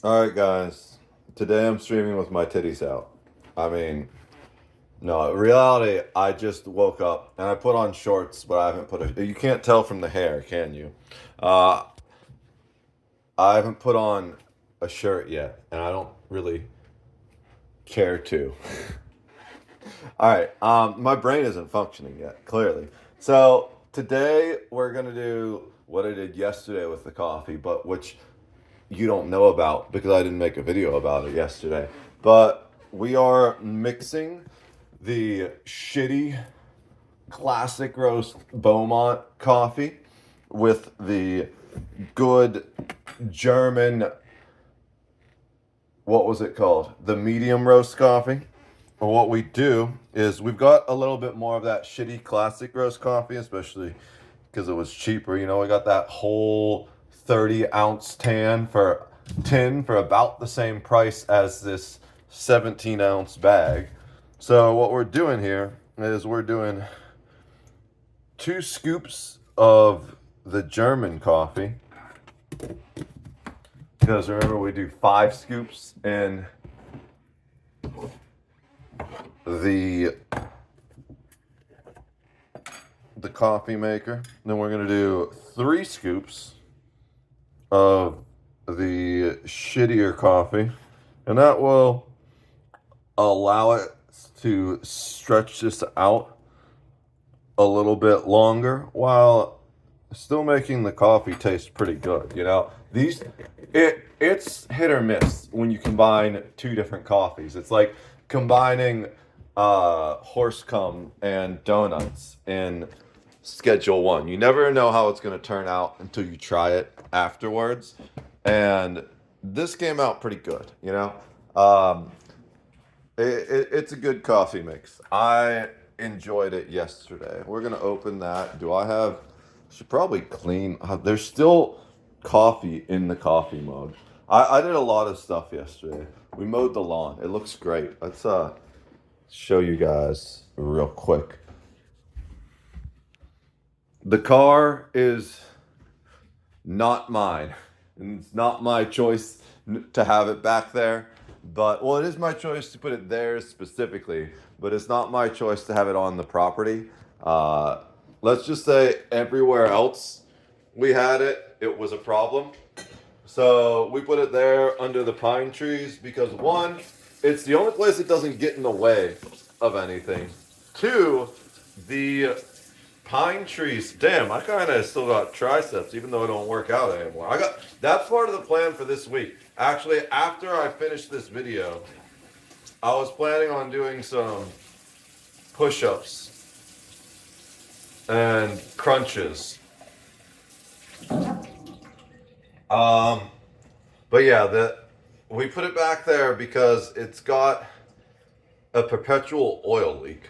All right, guys. Today I'm streaming with my titties out. I mean, no, in reality, I just woke up and I put on shorts, but I haven't put a. You can't tell from the hair, can you? Uh, I haven't put on a shirt yet, and I don't really care to. All right. My brain isn't functioning yet, clearly. So today we're gonna do what I did yesterday with the coffee, but which you don't know about because I didn't make a video about it yesterday. But we are mixing the shitty classic roast Beaumont coffee with the good German, what was it called? The medium roast coffee. Well, what we do is we've got a little bit more of that shitty classic roast coffee, especially because it was cheaper. You know, we got that whole 30-ounce tin for about the same price as this 17-ounce bag. So what we're doing here is we're doing 2 scoops of the German coffee. Because remember, we do 5 scoops in the the coffee maker. Then we're gonna do 3 scoops of the shittier coffee, and that will allow it to stretch this out a little bit longer while still making the coffee taste pretty good. You know, it's hit or miss when you combine 2 different coffees. It's like combining horse cum and donuts in Schedule 1. You never know how it's going to turn out until you try it afterwards. And this came out pretty good, you know? Um, it's a good coffee mix. I enjoyed it yesterday. We're going to open that. Should probably clean. There's still coffee in the coffee mug. I did a lot of stuff yesterday. We mowed the lawn. It looks great. Let's show you guys real quick. The car is not mine. And it's not my choice to have it back there. But, well, it is my choice to put it there specifically, but it's not my choice to have it on the property. Uh, let's just say everywhere else we had it, it was a problem. So we put it there under the pine trees because, one, it's the only place it doesn't get in the way of anything. Two, the pine trees. Damn, I kind of still got triceps, even though I don't work out anymore. That's part of the plan for this week. Actually, after I finish this video, I was planning on doing some push-ups and crunches. Um, but yeah, we put it back there because it's got a perpetual oil leak,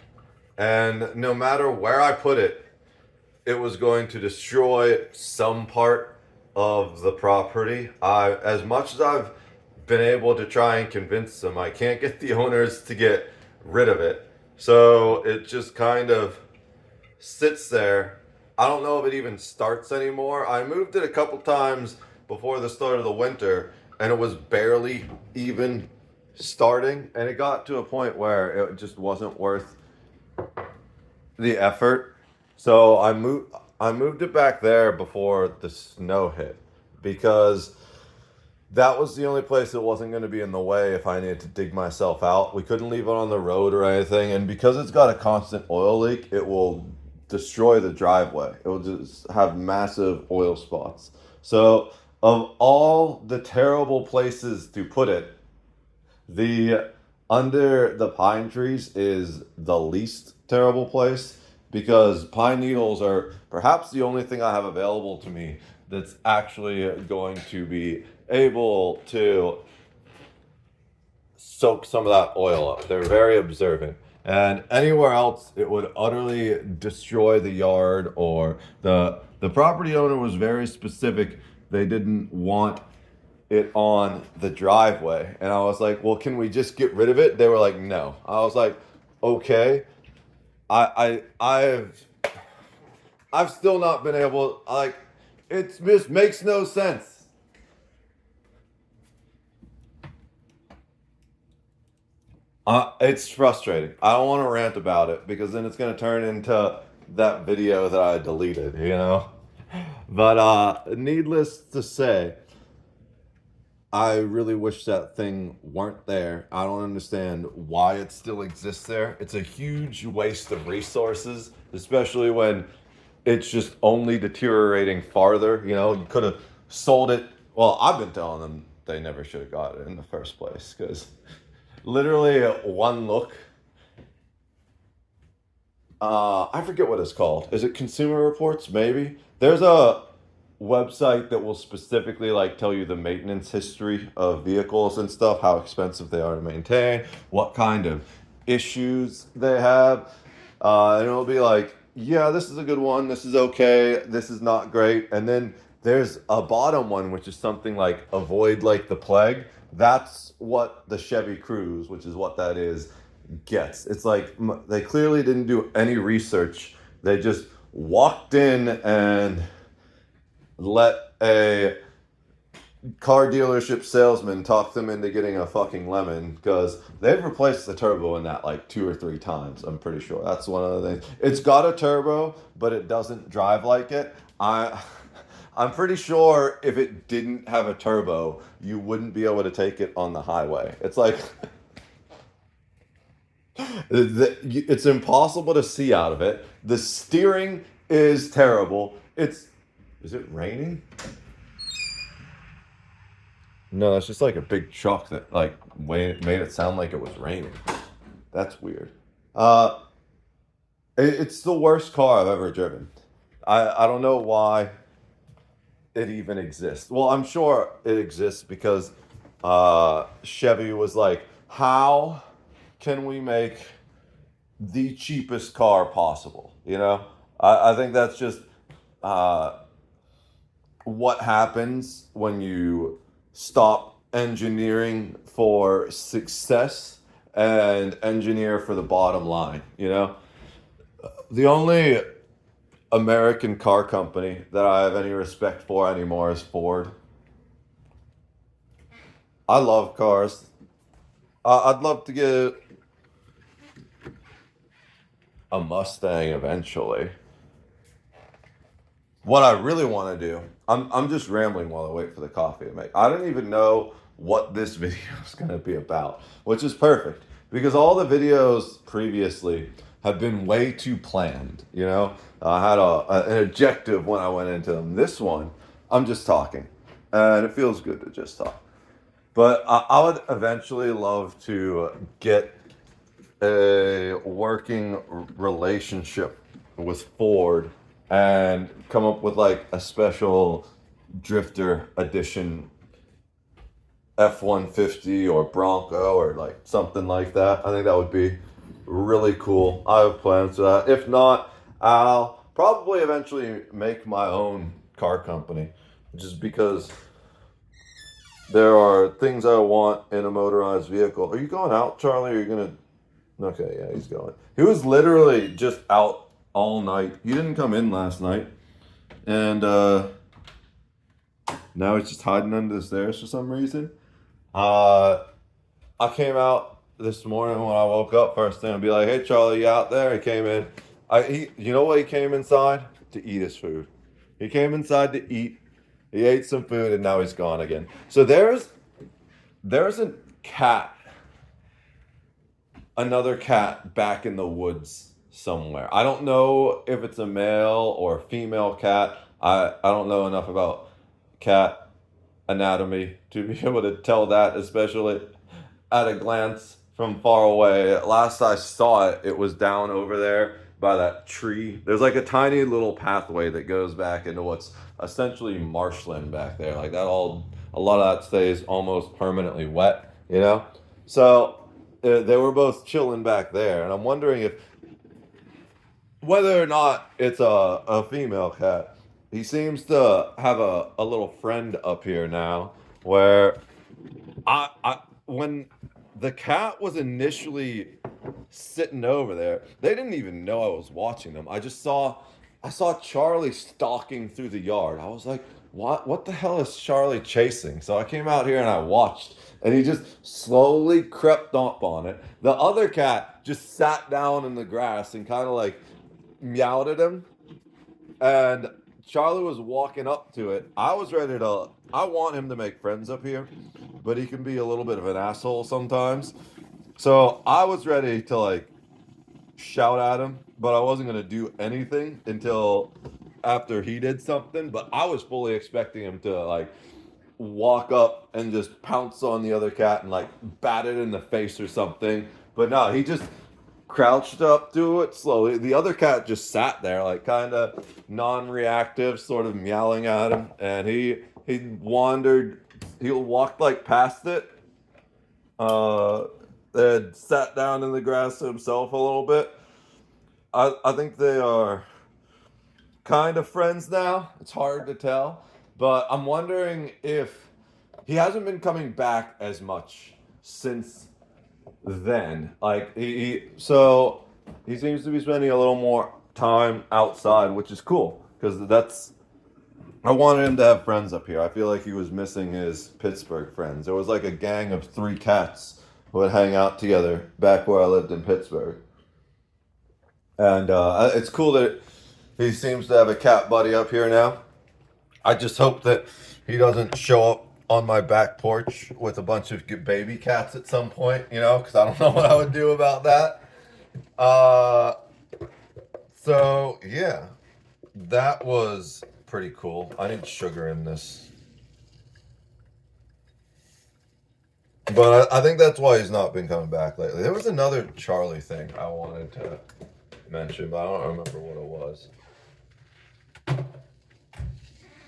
and no matter where I put it, it was going to destroy some part of the property. As much as I've been able to try and convince them, I can't get the owners to get rid of it. So it just kind of sits there. I don't know if it even starts anymore. I moved it a couple times before the start of the winter, and it was barely even starting. And it got to a point where it just wasn't worth the effort. So I moved it back there before the snow hit because that was the only place that wasn't going to be in the way if I needed to dig myself out. We couldn't leave it on the road or anything, and because it's got a constant oil leak, it will destroy the driveway. It will just have massive oil spots. So, of all the terrible places to put it, the under the pine trees is the least terrible place because pine needles are perhaps the only thing I have available to me that's actually going to be able to soak some of that oil up. They're very observant. And anywhere else, it would utterly destroy the yard, or the property owner was very specific. They didn't want it on the driveway. And I was like, well, can we just get rid of it? They were like, no. I was like, okay. I've still not been able, like, it just makes no sense. It's frustrating. I don't want to rant about it because then it's going to turn into that video that I deleted, you know? But needless to say, I really wish that thing weren't there. I don't understand why it still exists there. It's a huge waste of resources, especially when it's just only deteriorating farther. You know, you could have sold it. Well, I've been telling them they never should have got it in the first place because literally one look. I forget what it's called. Is it Consumer Reports? Maybe there's a website that will specifically like tell you the maintenance history of vehicles and stuff, how expensive they are to maintain, what kind of issues they have, and it'll be like, yeah, this is a good one, this is okay, this is not great, and then there's a bottom one which is something like avoid like the plague. That's what the Chevy Cruze, which is what that is, gets. It's like they clearly didn't do any research. They just walked in and let a car dealership salesman talk them into getting a fucking lemon because they've replaced the turbo in that like 2 or 3 times. I'm pretty sure that's one of the things. It's got a turbo, but it doesn't drive like it. I'm pretty sure if it didn't have a turbo, you wouldn't be able to take it on the highway. It's like it's impossible to see out of it. The steering is terrible. Is it raining? No, it's just like a big truck that like made it sound like it was raining. That's weird. Uh, it's the worst car I've ever driven. I don't know why it even exists. Well, I'm sure it exists because Chevy was like, how can we make the cheapest car possible? You know, I think that's just uh, what happens when you stop engineering for success and engineer for the bottom line. You know, the only American car company that I have any respect for anymore is Ford. I love cars. I'd love to get a Mustang eventually. What I really want to do, I'm just rambling while I wait for the coffee to make. I don't even know what this video is going to be about, which is perfect because all the videos previously have been way too planned. You know, I had an objective when I went into them. This one, I'm just talking, and it feels good to just talk. But I would eventually love to get a working relationship with Ford and come up with like a special drifter edition F-150 or Bronco or like something like that. I think that would be really cool. I have plans for that. If not, I'll probably eventually make my own car company just because there are things I want in a motorized vehicle. Are you going out, Charlie? Or are you gonna? Okay, yeah, he's going. He was literally just out all night. He didn't come in last night, and now he's just hiding under the stairs for some reason. Uh, I came out this morning when I woke up first thing and be like, "Hey, Charlie, you out there?" He came in. You know what? He came inside to eat his food. He came inside to eat. He ate some food and now he's gone again. So there's a cat, another cat back in the woods somewhere. I don't know if it's a male or a female cat. I don't know enough about cat anatomy to be able to tell that, especially at a glance from far away. Last I saw it, it was down over there by that tree. There's like a tiny little pathway that goes back into what's essentially marshland back there. Like that all, a lot of that stays almost permanently wet, you know? So they were both chilling back there. And I'm wondering if, whether or not it's a female cat, he seems to have a little friend up here now where when the cat was initially sitting over there, they didn't even know I was watching them. I saw Charlie stalking through the yard. I was like, what the hell is Charlie chasing? So I came out here and I watched, and he just slowly crept up on it. The other cat just sat down in the grass and kind of like meowed at him, and Charlie was walking up to it. I was ready to. I want him to make friends up here, but he can be a little bit of an asshole sometimes. So I was ready to like shout at him, but I wasn't gonna do anything until after he did something. But I was fully expecting him to like walk up and just pounce on the other cat and like bat it in the face or something. But no, he just crouched up to it slowly. The other cat just sat there, like kind of non-reactive, sort of meowing at him, and he wandered. He walked like past it, uh, and sat down in the grass himself a little bit. I think they are kind of friends now. It's hard to tell, but I'm wondering if he hasn't been coming back as much since then. Like so he seems to be spending a little more time outside, which is cool because that's I wanted him to have friends up here. I feel like he was missing his Pittsburgh friends. There was like a gang of 3 cats who would hang out together back where I lived in Pittsburgh, and it's cool that he seems to have a cat buddy up here now. I just hope that he doesn't show up on my back porch with a bunch of baby cats at some point, because I don't know what I would do about that. Uh, so yeah, that was pretty cool. I need sugar in this, but I think that's why he's not been coming back lately. There was another Charlie thing I wanted to mention, but I don't remember what it was.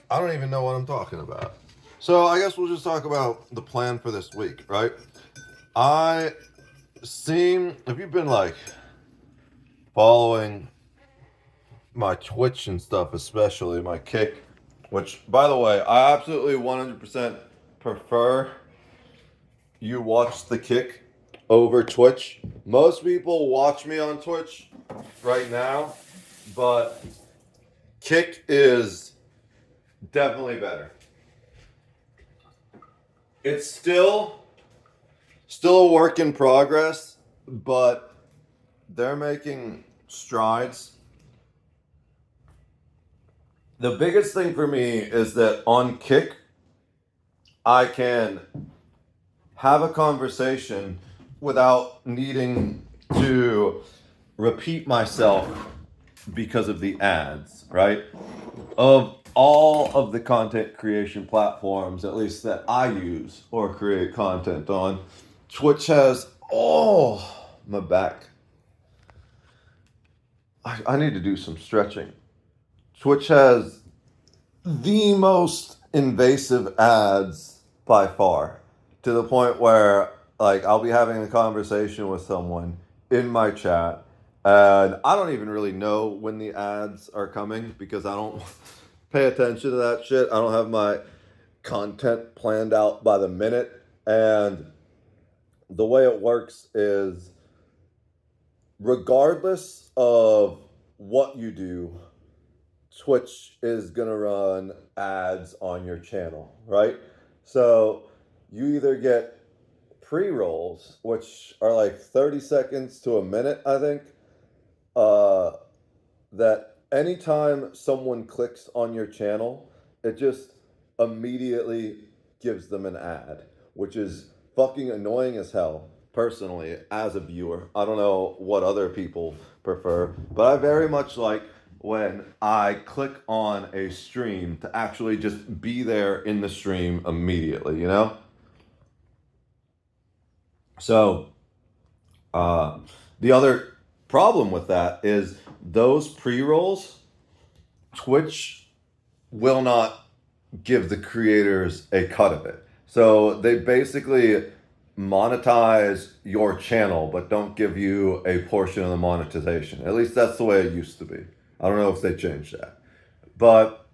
I don't even know what I'm talking about. So I guess we'll just talk about the plan for this week, right? If you've been like following my Twitch and stuff, especially my Kick, which by the way, I absolutely 100% prefer you watch the Kick over Twitch. Most people watch me on Twitch right now, but Kick is definitely better. It's still a work in progress, but they're making strides. The biggest thing for me is that on Kick, I can have a conversation without needing to repeat myself because of the ads, right? Of all of the content creation platforms, at least that I use or create content on, Twitch has, my back. I need to do some stretching. Twitch has the most invasive ads by far, to the point where like I'll be having a conversation with someone in my chat and I don't even really know when the ads are coming because I don't pay attention to that shit. I don't have my content planned out by the minute, and the way it works is regardless of what you do, Twitch is gonna run ads on your channel, right? So you either get pre-rolls, which are like 30 seconds to a minute, I think, that anytime someone clicks on your channel, it just immediately gives them an ad, which is fucking annoying as hell, personally, as a viewer. I don't know what other people prefer, but I very much like when I click on a stream to actually just be there in the stream immediately, So, the other problem with that is those pre-rolls, Twitch will not give the creators a cut of it. So they basically monetize your channel, but don't give you a portion of the monetization. At least that's the way it used to be. I don't know if they changed that. But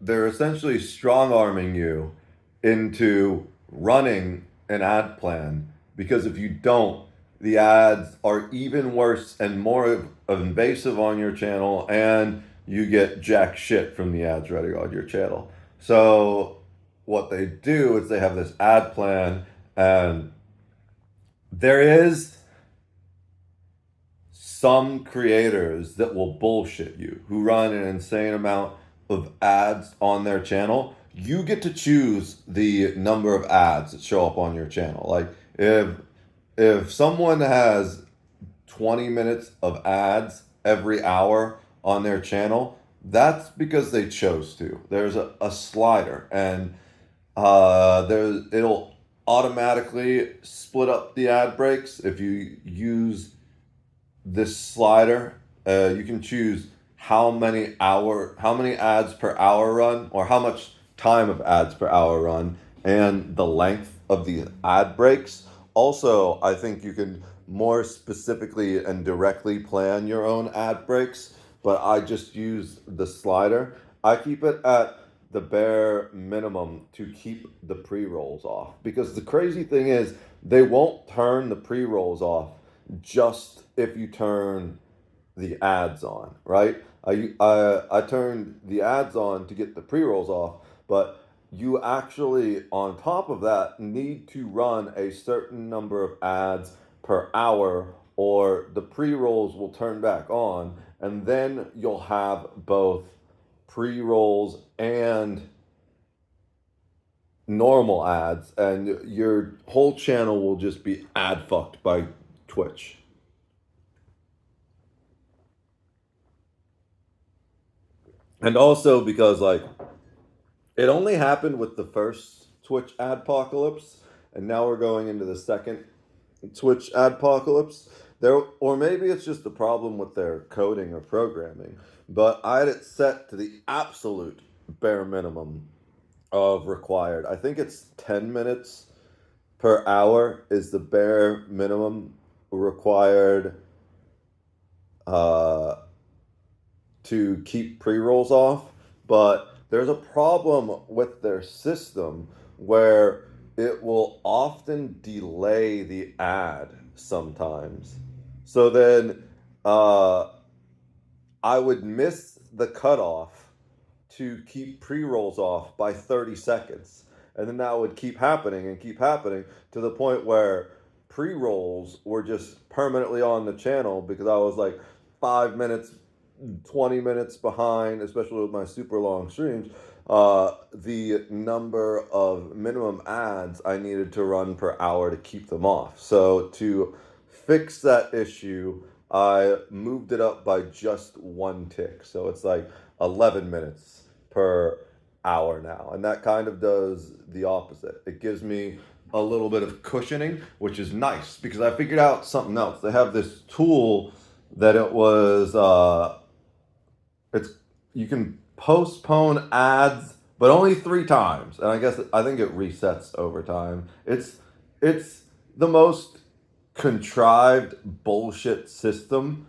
they're essentially strong arming you into running an ad plan, because if you don't, the ads are even worse and more invasive on your channel, and you get jack shit from the ads running on your channel. So what they do is they have this ad plan, and there is some creators that will bullshit you who run an insane amount of ads on their channel. You get to choose the number of ads that show up on your channel. Like if someone has 20 minutes of ads every hour on their channel, that's because they chose to. There's a slider, and it'll automatically split up the ad breaks if you use this slider. You can choose how many ads per hour run, or how much time of ads per hour run, and the length of the ad breaks. Also, I think you can more specifically and directly plan your own ad breaks, but I just use the slider. I keep it at the bare minimum to keep the pre-rolls off, because the crazy thing is they won't turn the pre-rolls off just if you turn the ads on, right? I turned the ads on to get the pre-rolls off, but you actually, on top of that, need to run a certain number of ads per hour, or the pre-rolls will turn back on, and then you'll have both pre-rolls and normal ads, and your whole channel will just be ad fucked by Twitch. And also because, like, it only happened with the first Twitch adpocalypse, and now we're going into the second Twitch adpocalypse. There, or maybe it's just a problem with their coding or programming, but I had it set to the absolute bare minimum of required. I think it's 10 minutes per hour is the bare minimum required uh, to keep pre-rolls off, but there's a problem with their system where it will often delay the ad sometimes. So then uh, I would miss the cutoff to keep pre-rolls off by 30 seconds. And then that would keep happening to the point where pre-rolls were just permanently on the channel because I was like 5 minutes, 20 minutes behind, especially with my super long streams. The number of minimum ads I needed to run per hour to keep them off. So to fix that issue, I moved it up by just one tick. So it's like 11 minutes per hour now. And that kind of does the opposite. It gives me a little bit of cushioning, which is nice because I figured out something else. They have this tool that it's you can postpone ads, but only 3 times, and I think it resets over time. It's the most contrived bullshit system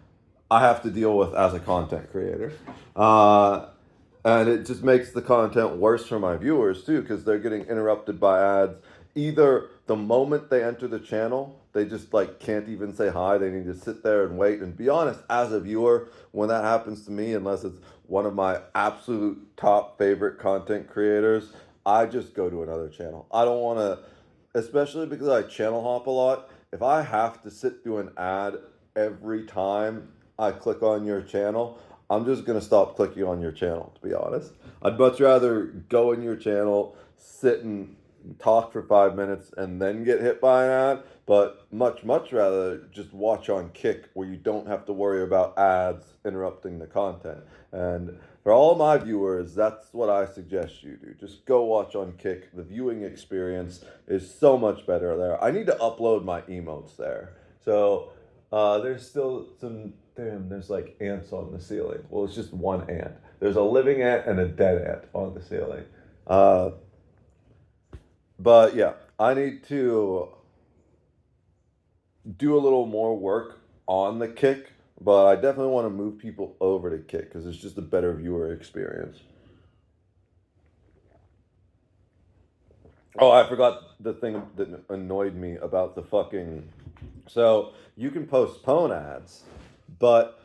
I have to deal with as a content creator. And it just makes the content worse for my viewers too, because they're getting interrupted by ads. Either the moment they enter the channel, they just like can't even say hi. They need to sit there and wait. And be honest, as a viewer, when that happens to me, unless it's one of my absolute top favorite content creators, I just go to another channel. I don't want to, especially because I channel hop a lot. If I have to sit through an ad every time I click on your channel, I'm just gonna stop clicking on your channel, to be honest. I'd much rather go in your channel, sit and talk for 5 minutes, and then get hit by an ad, but much rather just watch on Kick where you don't have to worry about ads interrupting the content. And for all my viewers, that's what I suggest you do. Just go watch on Kick. The viewing experience is so much better there. I need to upload my emotes there. So there's still some. Damn, there's like ants on the ceiling. Well, it's just one ant. There's a living ant and a dead ant on the ceiling. Uh, but yeah, I need to do a little more work on the Kick, but I definitely want to move people over to Kick because it's just a better viewer experience. Oh, I forgot the thing that annoyed me about the fucking. So you can postpone ads, but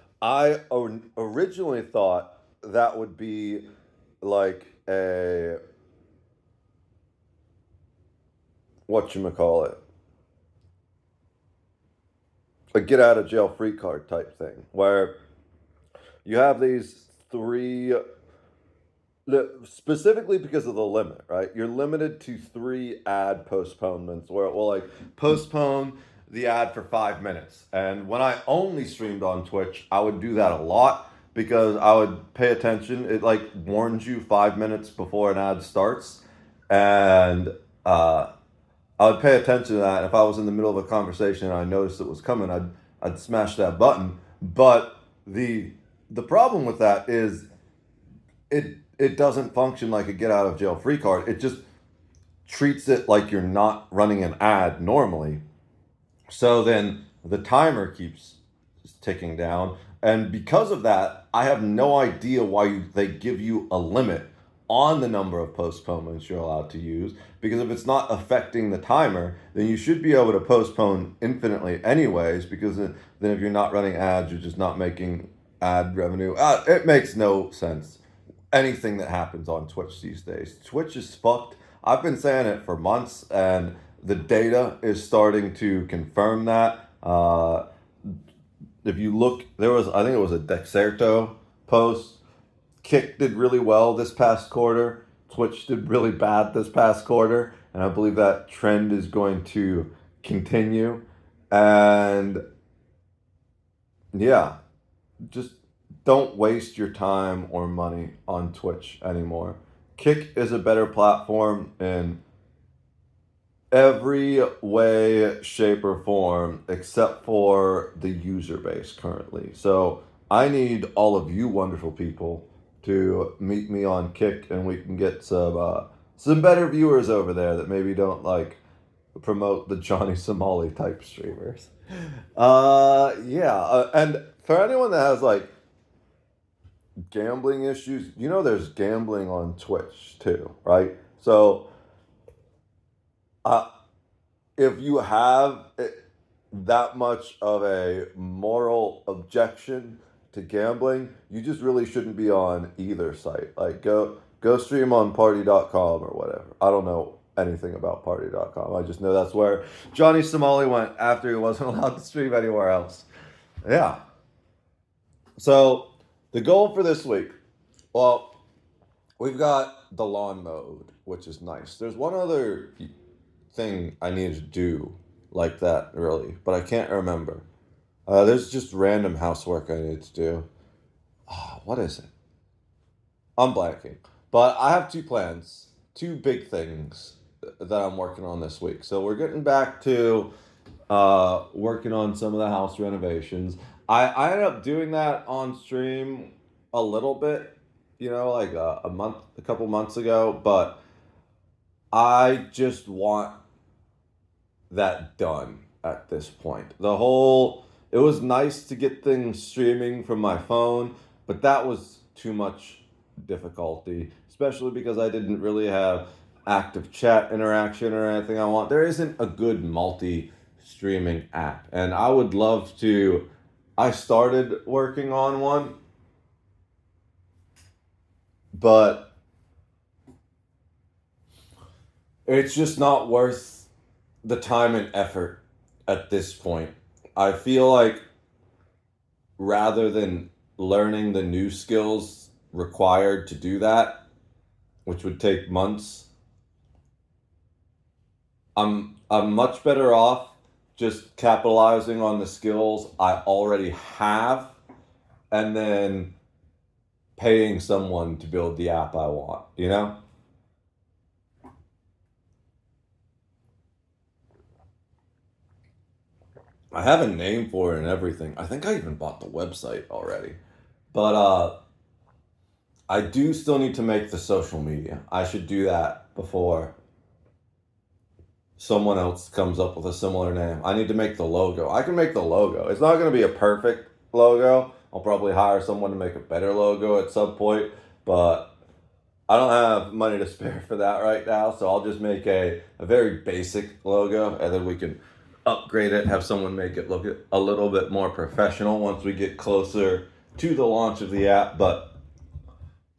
originally thought that would be like a whatchamacallit, a get out of jail free card type thing where you have these three, specifically because of the limit, right? You're limited to 3 ad postponements where it will like postpone the ad for 5 minutes. And when I only streamed on Twitch, I would do that a lot because I would pay attention. It like warns you 5 minutes before an ad starts. And I would pay attention to that. And if I was in the middle of a conversation and I noticed it was coming, I'd smash that button. But the problem with that is it doesn't function like a get out of jail free card. It just treats it like you're not running an ad normally. So then the timer keeps ticking down. And because of that, I have no idea why they give you a limit on the number of postponements you're allowed to use. Because if it's not affecting the timer, then you should be able to postpone infinitely anyways. Because then if you're not running ads, you're just not making ad revenue. It makes no sense. Anything that happens on Twitch these days. Twitch is fucked. I've been saying it for months, and the data is starting to confirm that. If you look, I think it was a Dexerto post. Kick did really well this past quarter. Twitch did really bad this past quarter, and I believe that trend is going to continue. And yeah, just don't waste your time or money on Twitch anymore. Kick is a better platform in every way, shape, or form except for the user base currently. So I need all of you wonderful people to meet me on Kick, and we can get some better viewers over there that maybe don't like promote the Johnny Somali type streamers. And for anyone that has like gambling issues, there's gambling on Twitch too, right? So if you have that much of a moral objection to gambling, you just really shouldn't be on either site. Like go stream on party.com or whatever. I don't know anything about party.com. I just know that's where Johnny Somali went after he wasn't allowed to stream anywhere else. Yeah. So the goal for this week, well, we've got the lawn mowed, which is nice. There's one other thing I need to do like that, really, but I can't remember. There's just random housework I need to do. What is it? I'm blanking. But I have 2 plans, 2 big things that I'm working on this week. So we're getting back to working on some of the house renovations. I ended up doing that on stream a little bit, like a couple months ago, but I just want that done at this point. It was nice to get things streaming from my phone, but that was too much difficulty, especially because I didn't really have active chat interaction or anything I want. There isn't a good multi-streaming app, and I would love to. I started working on one, but it's just not worth the time and effort at this point. I feel like rather than learning the new skills required to do that, which would take months, I'm much better off just capitalizing on the skills I already have and then paying someone to build the app I want, I have a name for it and everything. I think I even bought the website already. But I do still need to make the social media. I should do that before someone else comes up with a similar name. I need to make the logo. I can make the logo. It's not going to be a perfect logo. I'll probably hire someone to make a better logo at some point, but I don't have money to spare for that right now, so I'll just make a very basic logo, and then we can upgrade it, have someone make it look a little bit more professional once we get closer to the launch of the app. But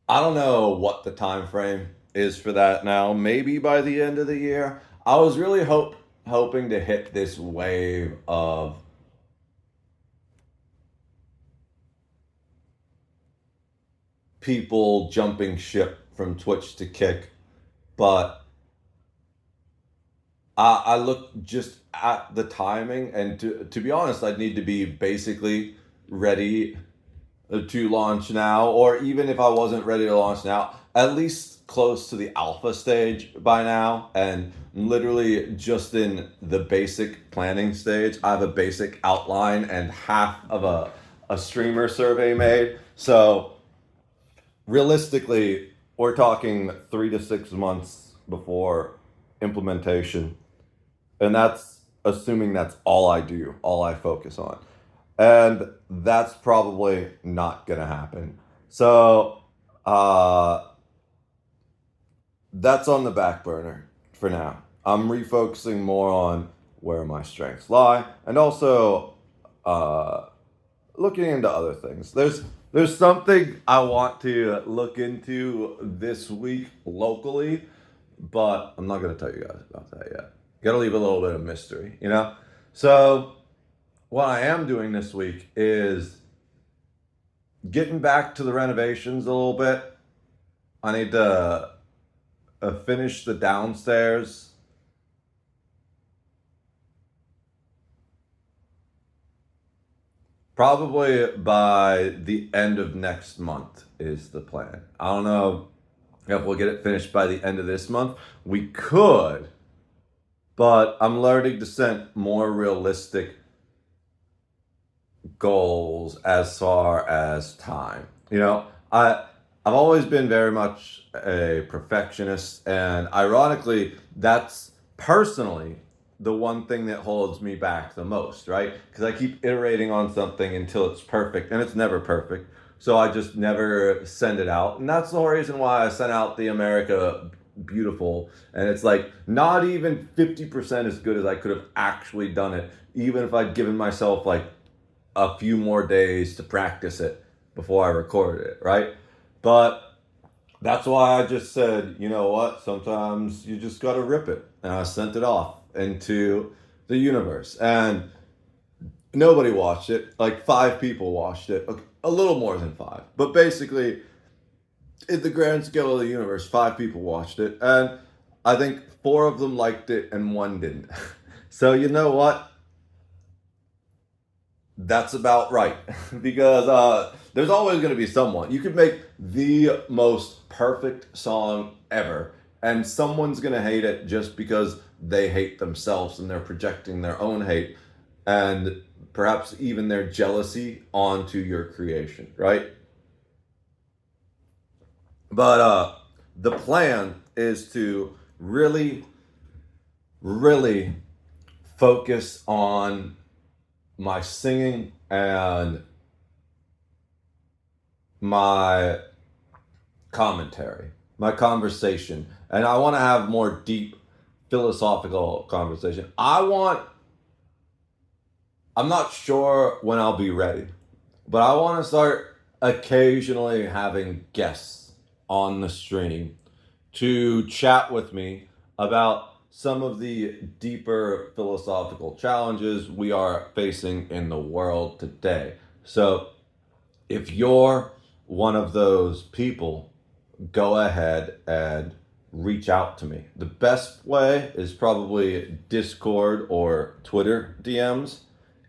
I don't know what the time frame is for that now. Maybe by the end of the year. I was really hoping to hit this wave of people jumping ship from Twitch to Kick, but I look just at the timing, and to be honest, I'd need to be basically ready to launch now, or even if I wasn't ready to launch now, at least close to the alpha stage by now, and literally just in the basic planning stage. I have a basic outline and half of a streamer survey made. So realistically, we're talking 3 to 6 months before implementation. And that's assuming that's all I do, all I focus on. And that's probably not going to happen. So uh, that's on the back burner for now. I'm refocusing more on where my strengths lie, and also uh, looking into other things. There's something I want to look into this week locally, but I'm not going to tell you guys about that yet. Got to leave a little bit of mystery, you know? So, what I am doing this week is getting back to the renovations a little bit. I need to finish the downstairs. Probably by the end of next month is the plan. I don't know if we'll get it finished by the end of this month. We could, but I'm learning to set more realistic goals as far as time. You know, I've always been very much a perfectionist, and ironically, that's personally the one thing that holds me back the most, right? Because I keep iterating on something until it's perfect, and it's never perfect. So I just never send it out, and that's the whole reason why I sent out the America Beautiful, and it's like not even 50% as good as I could have actually done it, even if I'd given myself like a few more days to practice it before I recorded it, right? But that's why I just said, you know what? Sometimes you just got to rip it. And I sent it off into the universe. And nobody watched it. Like 5 people watched it. Okay, a little more than 5. But basically, in the grand scale of the universe, 5 people watched it. And I think 4 of them liked it and 1 didn't. So you know what? That's about right. Because there's always going to be someone. You could make the most perfect song ever, and someone's going to hate it just because they hate themselves and they're projecting their own hate and perhaps even their jealousy onto your creation, right? But the plan is to really, really focus on my singing and my commentary, my conversation. And I want to have more deep philosophical conversation. I'm not sure when I'll be ready, but I want to start occasionally having guests on the stream to chat with me about some of the deeper philosophical challenges we are facing in the world today. So, if you're one of those people, go ahead and reach out to me. The best way is probably Discord or Twitter DMs.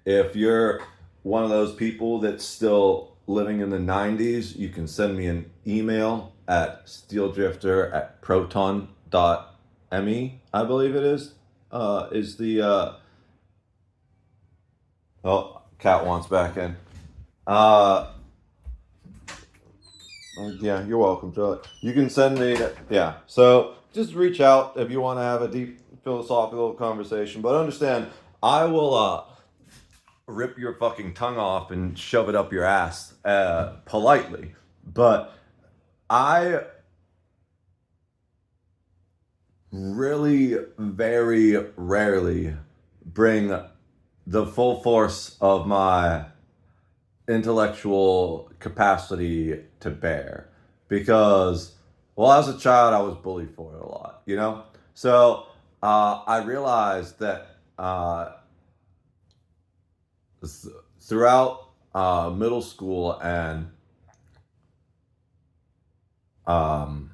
If you're one of those people that's still living in the 90s, you can send me an email at steeldrifter at proton.me, I believe it is the, oh, Cat wants back in. Uh, yeah, you're welcome, Joe. You can send me, yeah. So just reach out if you want to have a deep philosophical conversation. But understand, I will rip your fucking tongue off and shove it up your ass politely. But I really, very rarely bring the full force of my intellectual capacity to bear because, well, as a child I was bullied for it a lot, you know. So I realized that throughout middle school and um,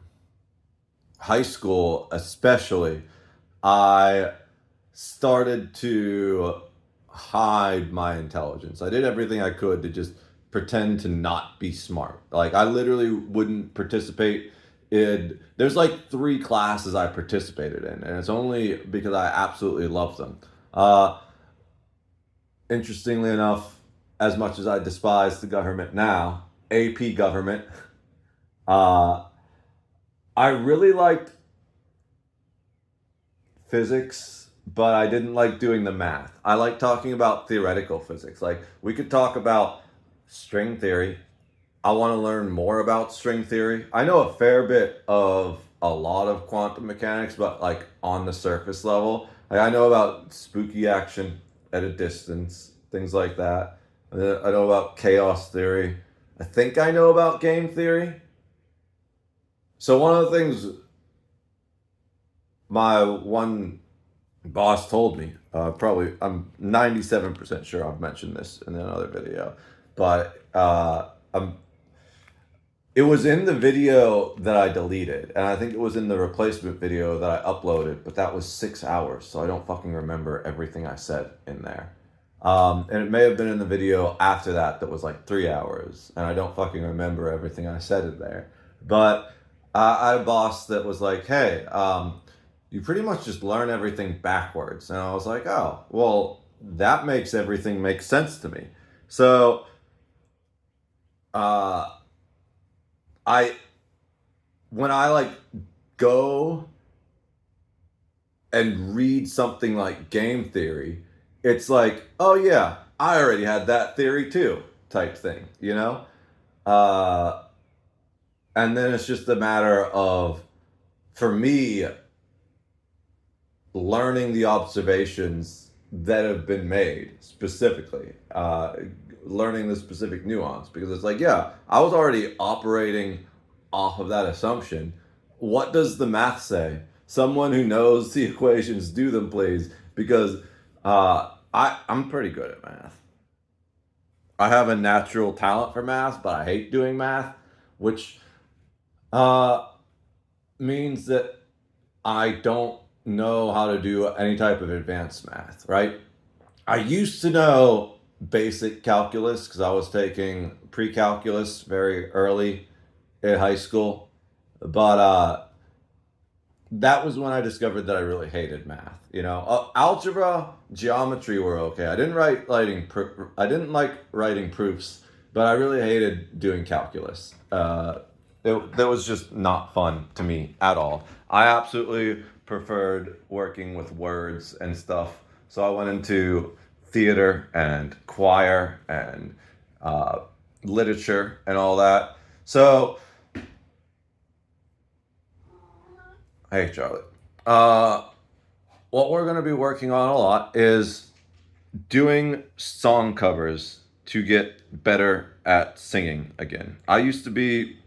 high school, especially, I started to hide my intelligence. I did everything I could to just pretend to not be smart. Like, I literally wouldn't participate in. There's like 3 classes I participated in, and it's only because I absolutely love them. Uh, Interestingly enough, as much as I despise the government now, AP government, uh, I really liked physics, but I didn't like doing the math. I like talking about theoretical physics. Like, we could talk about string theory. I want to learn more about string theory. I know a fair bit of a lot of quantum mechanics, but like on the surface level. Like, I know about spooky action at a distance, things like that. I know about chaos theory. I think I know about game theory. So one of the things my one boss told me, probably I'm 97% sure I've mentioned this in another video, but it was in the video that I deleted, and I think it was in the replacement video that I uploaded, but that was 6 hours, so I don't fucking remember everything I said in there. And it may have been in the video after that that was like 3 hours, and I don't fucking remember everything I said in there. But I had a boss that was like, hey, you pretty much just learn everything backwards. And I was like, oh, well, that makes everything make sense to me. So, uh, I when I like go and read something like game theory, it's like, oh yeah, I already had that theory too, type thing, you know? Uh, and then it's just a matter of, for me, learning the observations that have been made specifically, learning the specific nuance, because it's like, yeah, I was already operating off of that assumption. What does the math say? Someone who knows the equations, do them, please, because I'm pretty good at math. I have a natural talent for math, but I hate doing math, which uh, means that I don't know how to do any type of advanced math, right? I used to know basic calculus because I was taking pre-calculus very early in high school, but that was when I discovered that I really hated math. You know, algebra, geometry were okay. I didn't like writing proofs, but I really hated doing calculus. That was just not fun to me at all. I absolutely preferred working with words and stuff. So I went into theater and choir and uh, literature and all that. So, hey, Charlotte. Uh, what we're going to be working on a lot is doing song covers to get better at singing again. I used to be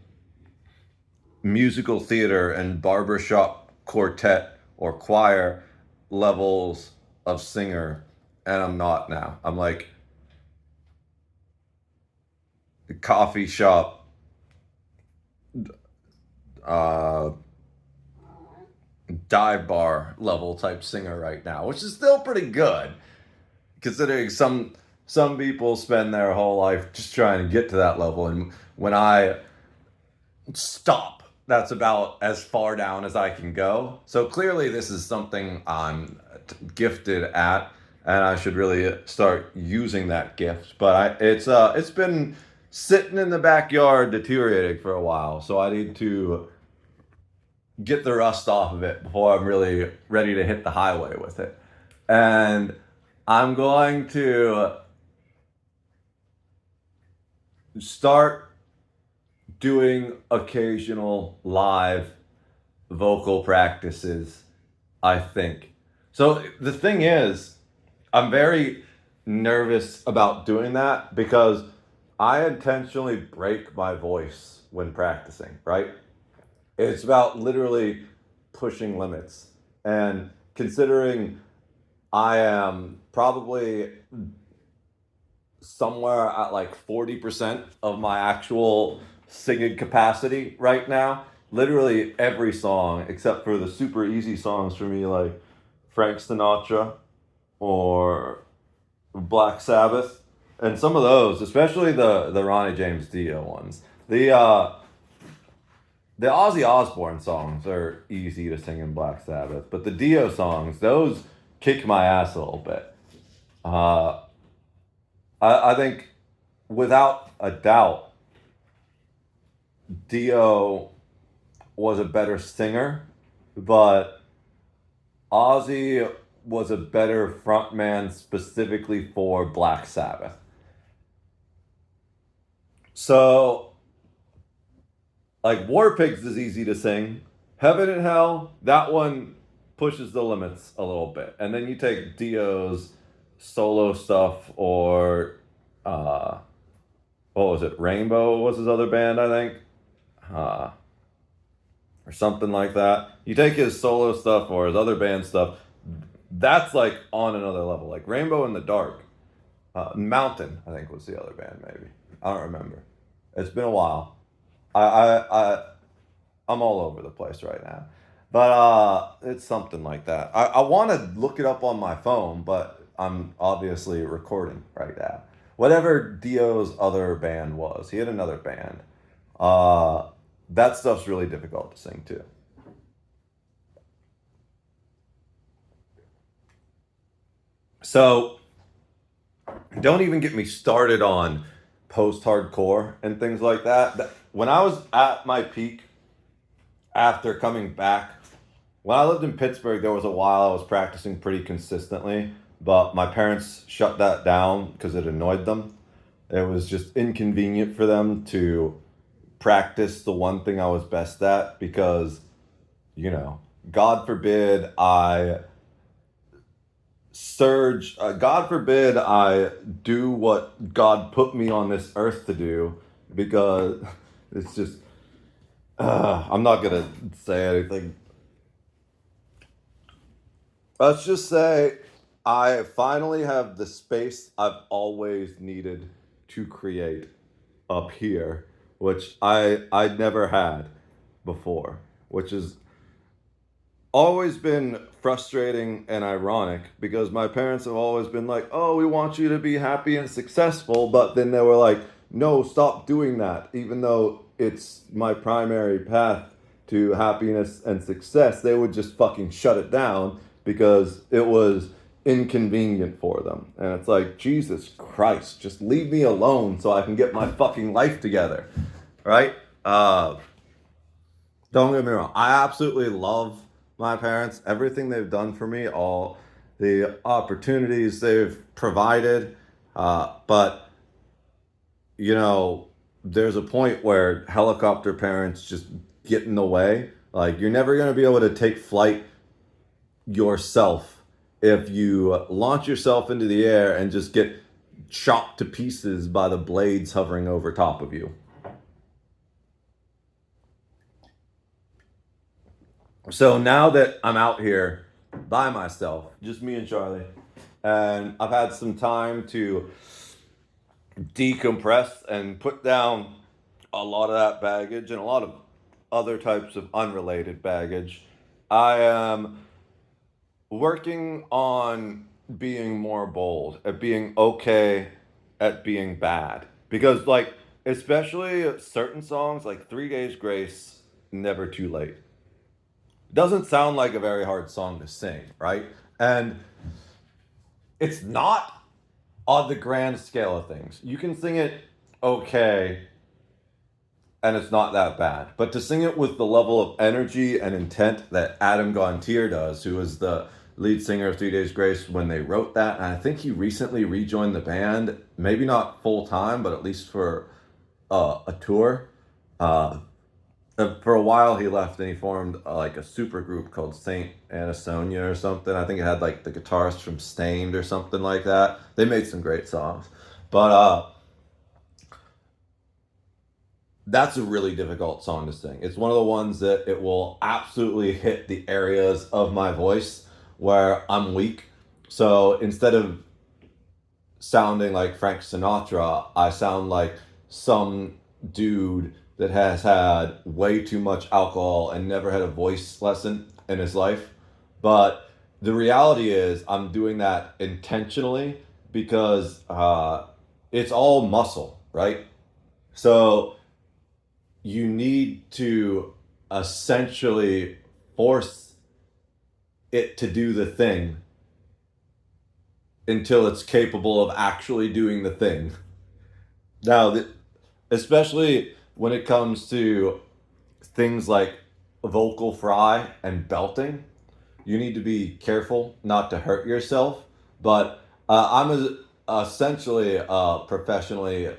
musical theater and barbershop quartet or choir levels of singer, and I'm not now. I'm like coffee shop, uh, dive bar level type singer right now, which is still pretty good considering some people spend their whole life just trying to get to that level, and when I stop, that's about as far down as I can go. So clearly this is something I'm gifted at, and I should really start using that gift. But it's been sitting in the backyard deteriorating for a while, so I need to get the rust off of it before I'm really ready to hit the highway with it. And I'm going to start doing occasional live vocal practices, I think. So the thing is, I'm very nervous about doing that because I intentionally break my voice when practicing, right? It's about literally pushing limits. And considering I am probably somewhere at like 40% of my actual singing capacity right now. Literally every song, except for the super easy songs for me, like Frank Sinatra or Black Sabbath, and some of those, especially the Ronnie James Dio ones. The Ozzy Osbourne songs are easy to sing in Black Sabbath, but the Dio songs, those kick my ass a little bit. Uh, I think without a doubt, Dio was a better singer, but Ozzy was a better frontman specifically for Black Sabbath. So, like, War Pigs is easy to sing. Heaven and Hell, that one pushes the limits a little bit. And then you take Dio's solo stuff, or what was it? Rainbow was his other band, I think. Uh, or something like that. You take his solo stuff or his other band stuff, that's like on another level. Like Rainbow in the Dark. Mountain, I think, was the other band, maybe. I don't remember. It's been a while. I'm all over the place right now. But it's something like that. I want to look it up on my phone, but I'm obviously recording right now. Whatever Dio's other band was, he had another band. That stuff's really difficult to sing too. So don't even get me started on post-hardcore and things like that. When I was at my peak after coming back, when I lived in Pittsburgh, there was a while I was practicing pretty consistently, but my parents shut that down because it annoyed them. It was just inconvenient for them to practice the one thing I was best at because, you know, God forbid I surge, God forbid I do what God put me on this earth to do, because it's just, I'm not gonna say anything. Let's just say I finally have the space I've always needed to create up here, which I never had before, which has always been frustrating and ironic because my parents have always been like, "Oh, we want you to be happy and successful," but then they were like, "No, stop doing that," even though it's my primary path to happiness and success. They would just fucking shut it down because it was inconvenient for them. And it's like, Jesus Christ, just leave me alone so I can get my fucking life together. Right? Don't get me wrong. I absolutely love my parents, everything they've done for me, all the opportunities they've provided. But, you know, there's a point where helicopter parents just get in the way. Like, you're never going to be able to take flight yourself if you launch yourself into the air and just get chopped to pieces by the blades hovering over top of you. So now that I'm out here by myself, just me and Charlie, and I've had some time to decompress and put down a lot of that baggage and a lot of other types of unrelated baggage, I am working on being more bold, at being okay at being bad. Because, like, especially certain songs like 3 Days Grace, Never Too Late, doesn't sound like a very hard song to sing, right? And it's not on the grand scale of things. You can sing it okay, and it's not that bad. But to sing it with the level of energy and intent that Adam Gontier does, who was the lead singer of 3 Days Grace when they wrote that, and I think he recently rejoined the band, maybe not full time, but at least for a tour. For a while he left and he formed like a super group called Saint Anasonia or something. I think it had like the guitarist from Stained or something like that. They made some great songs. But that's a really difficult song to sing. It's one of the ones that it will absolutely hit the areas of my voice where I'm weak. So instead of sounding like Frank Sinatra, I sound like some dude that has had way too much alcohol and never had a voice lesson in his life. But the reality is, I'm doing that intentionally because it's all muscle, right? So you need to essentially force it to do the thing until it's capable of actually doing the thing. Now, especially when it comes to things like vocal fry and belting, you need to be careful not to hurt yourself. But essentially a professionally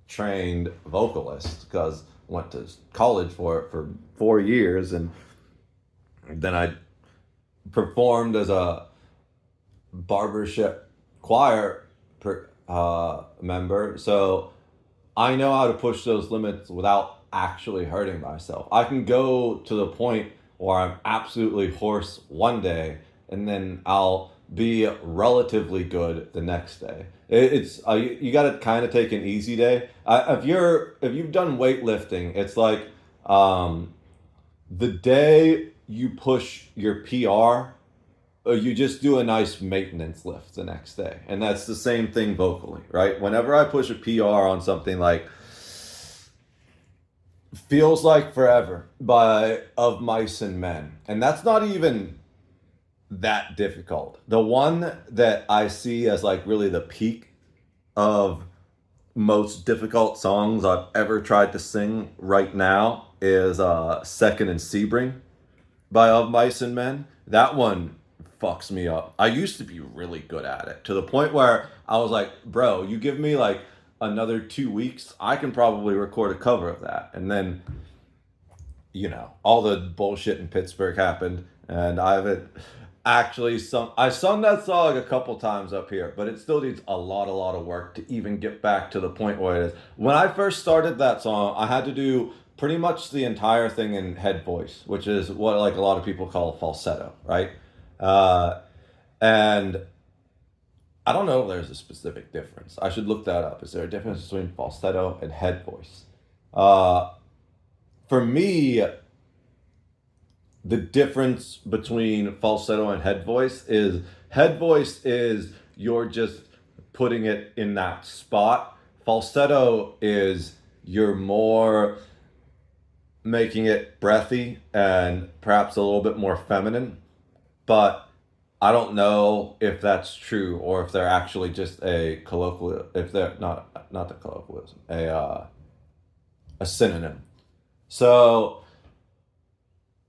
trained vocalist because I went to college for it for 4 years, and then I performed as a barbership choir member. So I know how to push those limits without actually hurting myself. I can go to the point where I'm absolutely hoarse one day, and then I'll be relatively good the next day. It's you got to kind of take an easy day. If you've done weightlifting, it's like the day you push your PR, you just do a nice maintenance lift the next day. And that's the same thing vocally, right? Whenever I push a PR on something like Feels Like Forever by Of Mice and Men, and that's not even that difficult. The one that I see as like really the peak of most difficult songs I've ever tried to sing right now is Second and Sebring by Of Mice and Men. That one fucks me up. I used to be really good at it to the point where I was like, bro, you give me like another 2 weeks, I can probably record a cover of that. And then, all the bullshit in Pittsburgh happened, and I haven't actually sung. I sung that song a couple times up here, but it still needs a lot of work to even get back to the point where it is. When I first started that song, I had to do pretty much the entire thing in head voice, which is what like a lot of people call falsetto, right? And I don't know if there's a specific difference. I should look that up. Is there a difference between falsetto and head voice? For me, the difference between falsetto and head voice is you're just putting it in that spot. Falsetto is you're more making it breathy and perhaps a little bit more feminine. But I don't know if that's true or if they're actually just a colloquial, if they're not the colloquialism, a synonym. So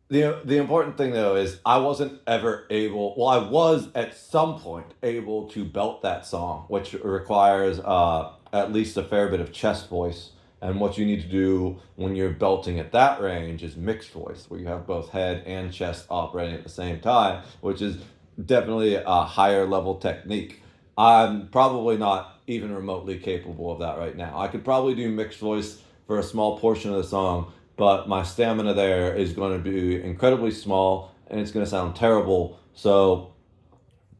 the important thing though is I wasn't ever able. Well, I was at some point able to belt that song, which requires at least a fair bit of chest voice. And what you need to do when you're belting at that range is mixed voice, where you have both head and chest operating at the same time, which is definitely a higher level technique. I'm probably not even remotely capable of that right now. I could probably do mixed voice for a small portion of the song, but my stamina there is going to be incredibly small and it's going to sound terrible. So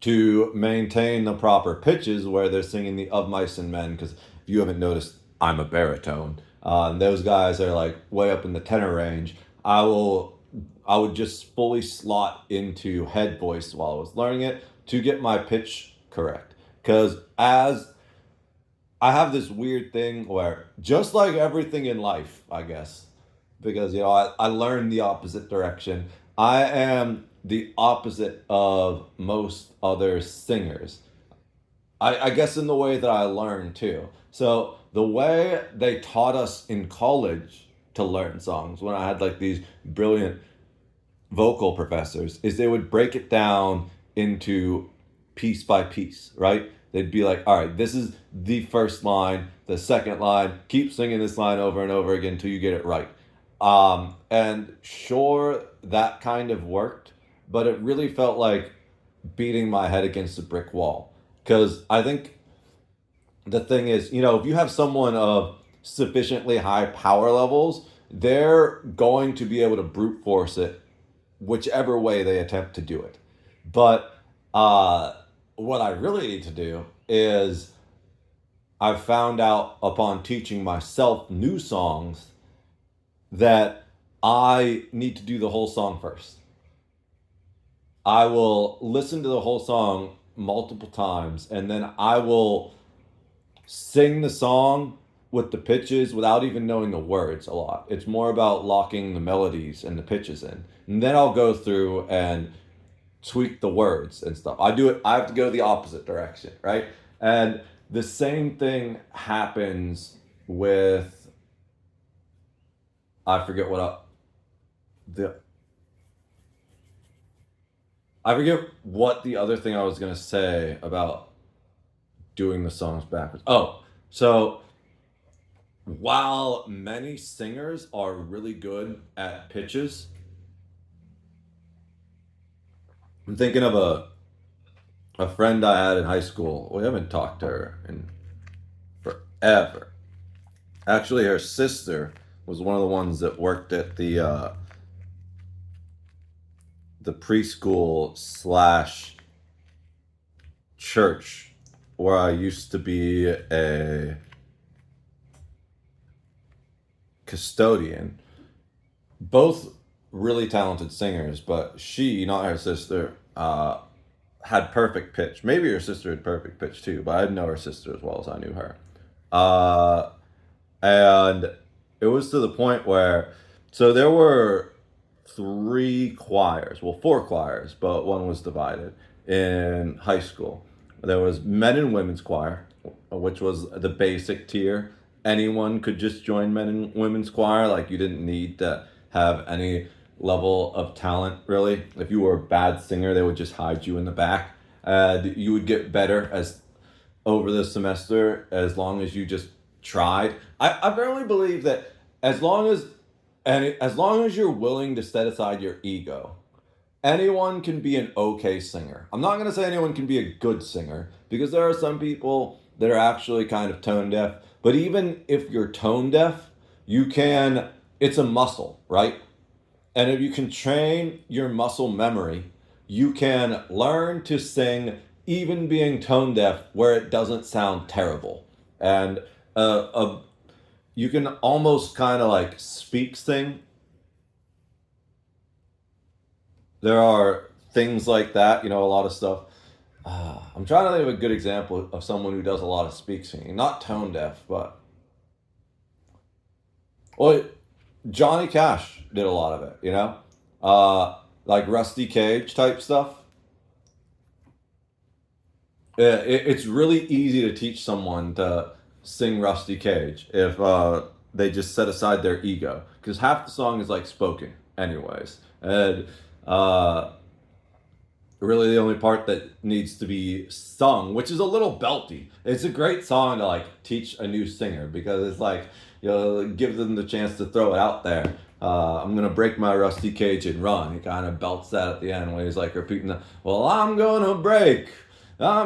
to maintain the proper pitches where they're singing the Of Mice and Men, because if you haven't noticed, I'm a baritone. And those guys are like way up in the tenor range. I would just fully slot into head voice while I was learning it to get my pitch correct. Because as I have this weird thing where, just like everything in life, I guess, because I learned the opposite direction. I am the opposite of most other singers. I guess in the way that I learn too. So the way they taught us in college to learn songs, when I had like these brilliant vocal professors, is they would break it down into piece by piece, right? They'd be like, all right, this is the first line, the second line, keep singing this line over and over again until you get it right. And sure, that kind of worked, but it really felt like beating my head against a brick wall. Because I think the thing is, if you have someone of sufficiently high power levels, they're going to be able to brute force it whichever way they attempt to do it. But what I really need to do is I've found out upon teaching myself new songs that I need to do the whole song first. I will listen to the whole song multiple times and then I will sing the song with the pitches without even knowing the words a lot. It's more about locking the melodies and the pitches in. And then I'll go through and tweak the words and stuff. I have to go the opposite direction, right? And the same thing happens with I forget what the I forget what the other thing I was gonna say about doing the songs backwards. Oh, so while many singers are really good at pitches, I'm thinking of a friend I had in high school. We haven't talked to her in forever. Actually, her sister was one of the ones that worked at the preschool slash church where I used to be a custodian. Both really talented singers, but she, not her sister, had perfect pitch. Maybe her sister had perfect pitch too, but I didn't know her sister as well as I knew her. Uh, and it was to the point where, so there were three choirs, well, four choirs, but one was divided in high school. There was men and women's choir, which was the basic tier. Anyone could just join men and women's choir. Like you didn't need to have any level of talent really. If you were a bad singer, they would just hide you in the back. And you would get better as over the semester as long as you just tried. I firmly believe that as long as as long as you're willing to set aside your ego, anyone can be an okay singer. I'm not going to say anyone can be a good singer because there are some people that are actually kind of tone deaf. But even if you're tone deaf, you can, it's a muscle, right? And if you can train your muscle memory, you can learn to sing even being tone deaf where it doesn't sound terrible. And you can almost kind of like speak sing. There are things like that, a lot of stuff. I'm trying to think of a good example of someone who does a lot of speak singing, not tone deaf, but well, Johnny Cash did a lot of it, like Rusty Cage type stuff. It's really easy to teach someone to sing Rusty Cage if they just set aside their ego, because half the song is like spoken, anyways, and really the only part that needs to be sung, which is a little belty. It's a great song to like teach a new singer because it's like give them the chance to throw it out there. I'm gonna break my rusty cage and run. He kind of belts that at the end when he's like repeating the well, I'm gonna break my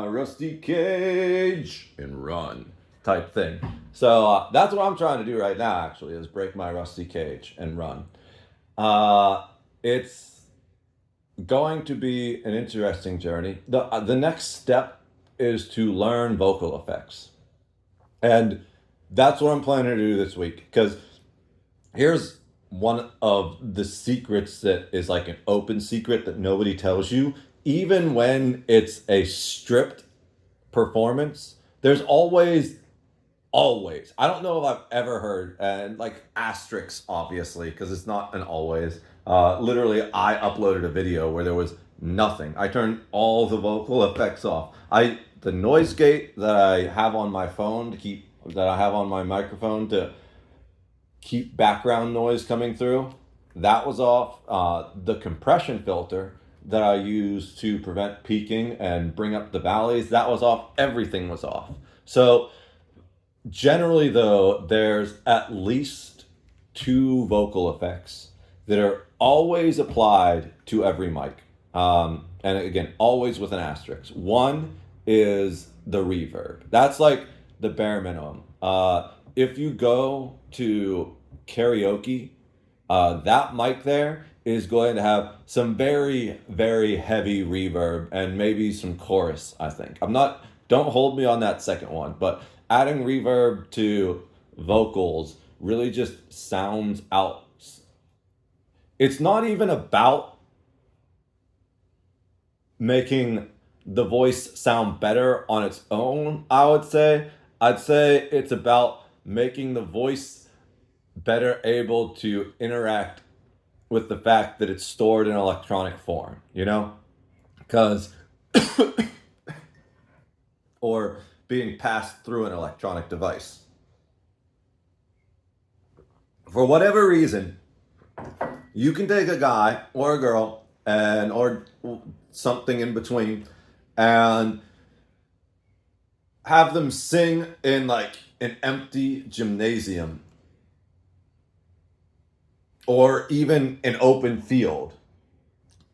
rusty cage and run type thing. So that's what I'm trying to do right now. Actually, is break my rusty cage and run. It's going to be an interesting journey. The next step is to learn vocal effects, and that's what I'm planning to do this week. Because here's one of the secrets that is like an open secret that nobody tells you. Even when it's a stripped performance, there's always. I don't know if I've ever heard, and like asterisks, obviously, because it's not an always. Literally, I uploaded a video where there was nothing. I turned all the vocal effects off. The noise gate that I have on my phone that I have on my microphone to keep background noise coming through, that was off. The compression filter that I use to prevent peaking and bring up the valleys, that was off. Everything was off. So generally, though, there's at least two vocal effects that are always applied to every mic. And again, always with an asterisk. One is the reverb. That's like the bare minimum. If you go to karaoke, that mic there is going to have some very, very heavy reverb and maybe some chorus, I think. Don't hold me on that second one, but adding reverb to vocals really just sounds out. It's not even about making the voice sound better on its own, I would say. I'd say it's about making the voice better able to interact with the fact that it's stored in electronic form, you know? Because, or being passed through an electronic device. For whatever reason, you can take a guy or a girl and or something in between and have them sing in like an empty gymnasium or even an open field,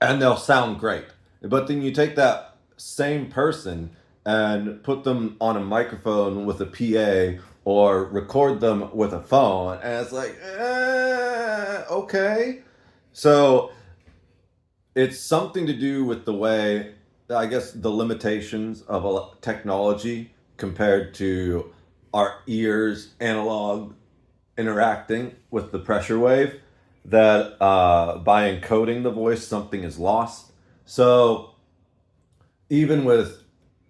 and they'll sound great. But then you take that same person and put them on a microphone with a PA or record them with a phone, and it's like, okay. So it's something to do with the way, I guess, the limitations of technology compared to our ears analog interacting with the pressure wave, that by encoding the voice, something is lost. So even with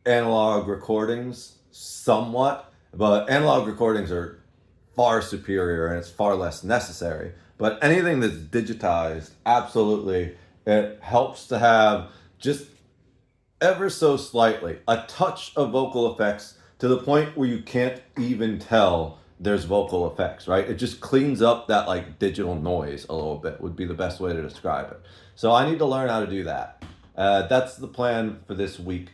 analog recordings, somewhat, but analog recordings are far superior and it's far less necessary. But anything that's digitized, absolutely, it helps to have just ever so slightly a touch of vocal effects to the point where you can't even tell there's vocal effects, right? It just cleans up that like digital noise a little bit, would be the best way to describe it. So I need to learn how to do that. That's the plan for this week.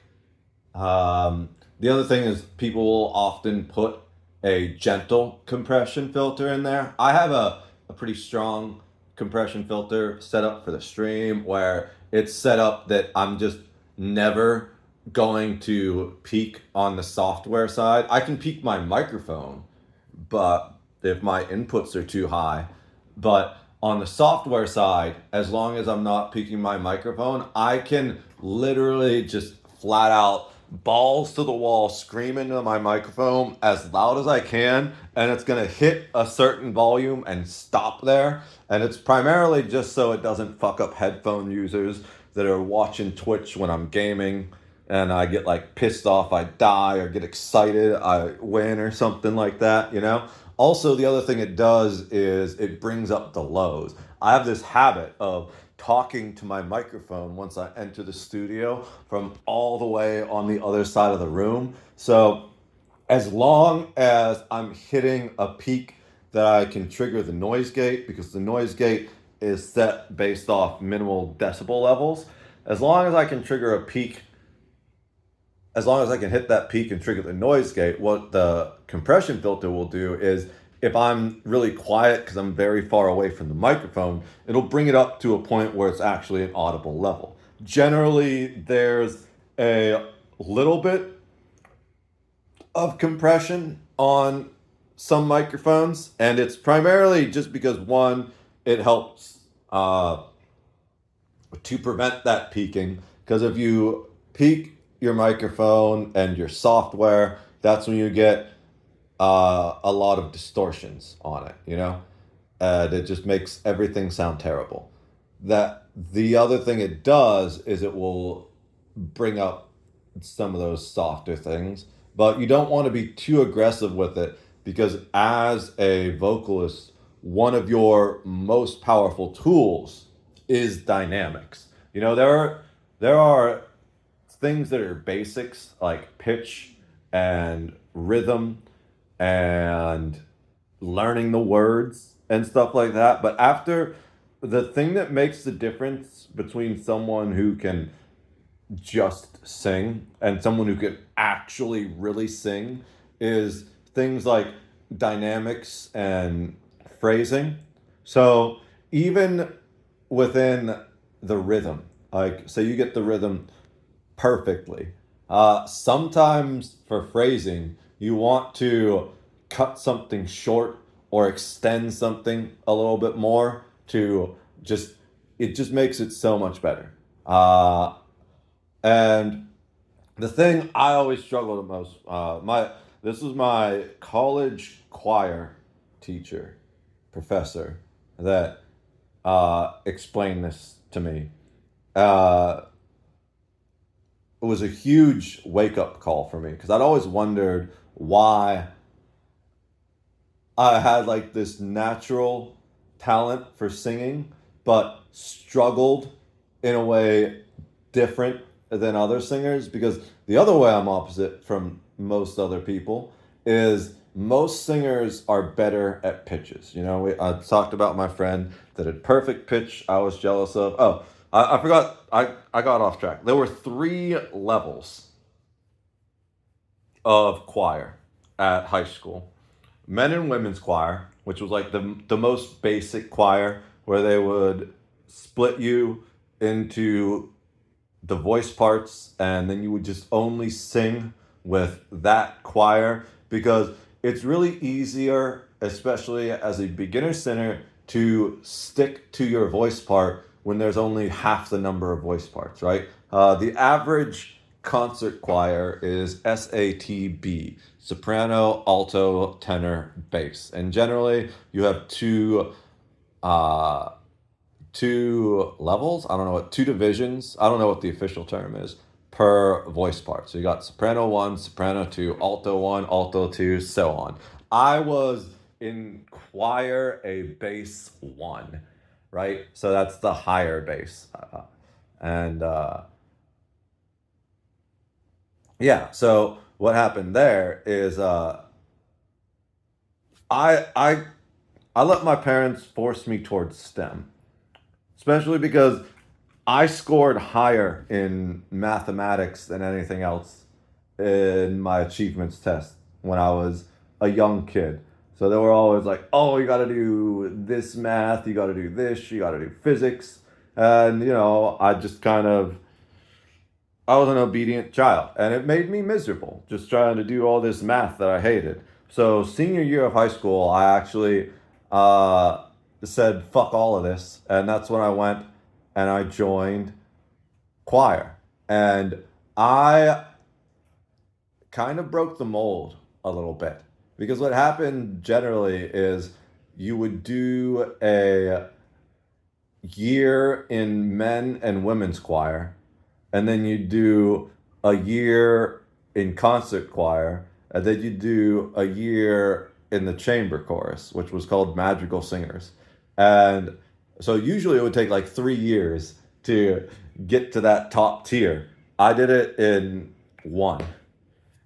The other thing is people will often put a gentle compression filter in there. I have a pretty strong compression filter set up for the stream where it's set up that I'm just never going to peak on the software side. I can peak my microphone, but if my inputs are too high, but on the software side, as long as I'm not peaking my microphone, I can literally just flat out balls to the wall scream into my microphone as loud as I can, and it's gonna hit a certain volume and stop there. And it's primarily just so it doesn't fuck up headphone users that are watching Twitch when I'm gaming and I get like pissed off, I die, or get excited, I win, or something like that, you know? Also, the other thing it does is it brings up the lows. I have this habit of talking to my microphone once I enter the studio from all the way on the other side of the room. So as long as I'm hitting a peak that I can trigger the noise gate, because the noise gate is set based off minimal decibel levels, as long as I can trigger a peak, as long as I can hit that peak and trigger the noise gate, what the compression filter will do is, if I'm really quiet because I'm very far away from the microphone, it'll bring it up to a point where it's actually an audible level. Generally, there's a little bit of compression on some microphones, and it's primarily just because, one, it helps to prevent that peaking, because if you peak your microphone and your software, that's when you get a lot of distortions on it, you know? And it just makes everything sound terrible. That the other thing it does is it will bring up some of those softer things, but you don't want to be too aggressive with it, because as a vocalist, one of your most powerful tools is dynamics. You know, there are things that are basics like pitch and rhythm and learning the words and stuff like that. But after, the thing that makes the difference between someone who can just sing and someone who can actually really sing is things like dynamics and phrasing. So even within the rhythm, like say you get the rhythm perfectly, sometimes for phrasing you want to cut something short or extend something a little bit more to just it just makes it so much better. And the thing I always struggle the most, this was my college choir teacher, professor, that explained this to me. Uh, it was a huge wake up call for me because I'd always wondered why I had like this natural talent for singing, but struggled in a way different than other singers. Because the other way I'm opposite from most other people is most singers are better at pitches. You know, I talked about my friend that had perfect pitch I was jealous of. Oh, I forgot, I got off track. There were three levels of choir at high school: men and women's choir, which was like the most basic choir, where they would split you into the voice parts, and then you would just only sing with that choir, because it's really easier, especially as a beginner singer, to stick to your voice part when there's only half the number of voice parts, right? The average concert choir is SATB: soprano, alto, tenor, bass. And generally, you have uh, two levels. I don't know what, two divisions. I don't know what the official term is per voice part. So you got soprano one, soprano two, alto one, alto two, so on. I was in choir a bass one, right? So that's the higher bass. And yeah, so what happened there is I I I let my parents force me towards STEM, especially because I scored higher in mathematics than anything else in my achievements test when I was a young kid. So they were always like, "Oh, you got to do this math, you got to do this, you got to do physics," and I just kind of, I was an obedient child, and it made me miserable just trying to do all this math that I hated. So senior year of high school, I actually uh, said fuck all of this, and that's when I went and I joined choir, and I kind of broke the mold a little bit, because what happened generally is you would do a year in men and women's choir, and then you do a year in concert choir, and then you do a year in the chamber chorus, which was called madrigal singers. And so usually it would take like 3 years to get to that top tier. I did it in one.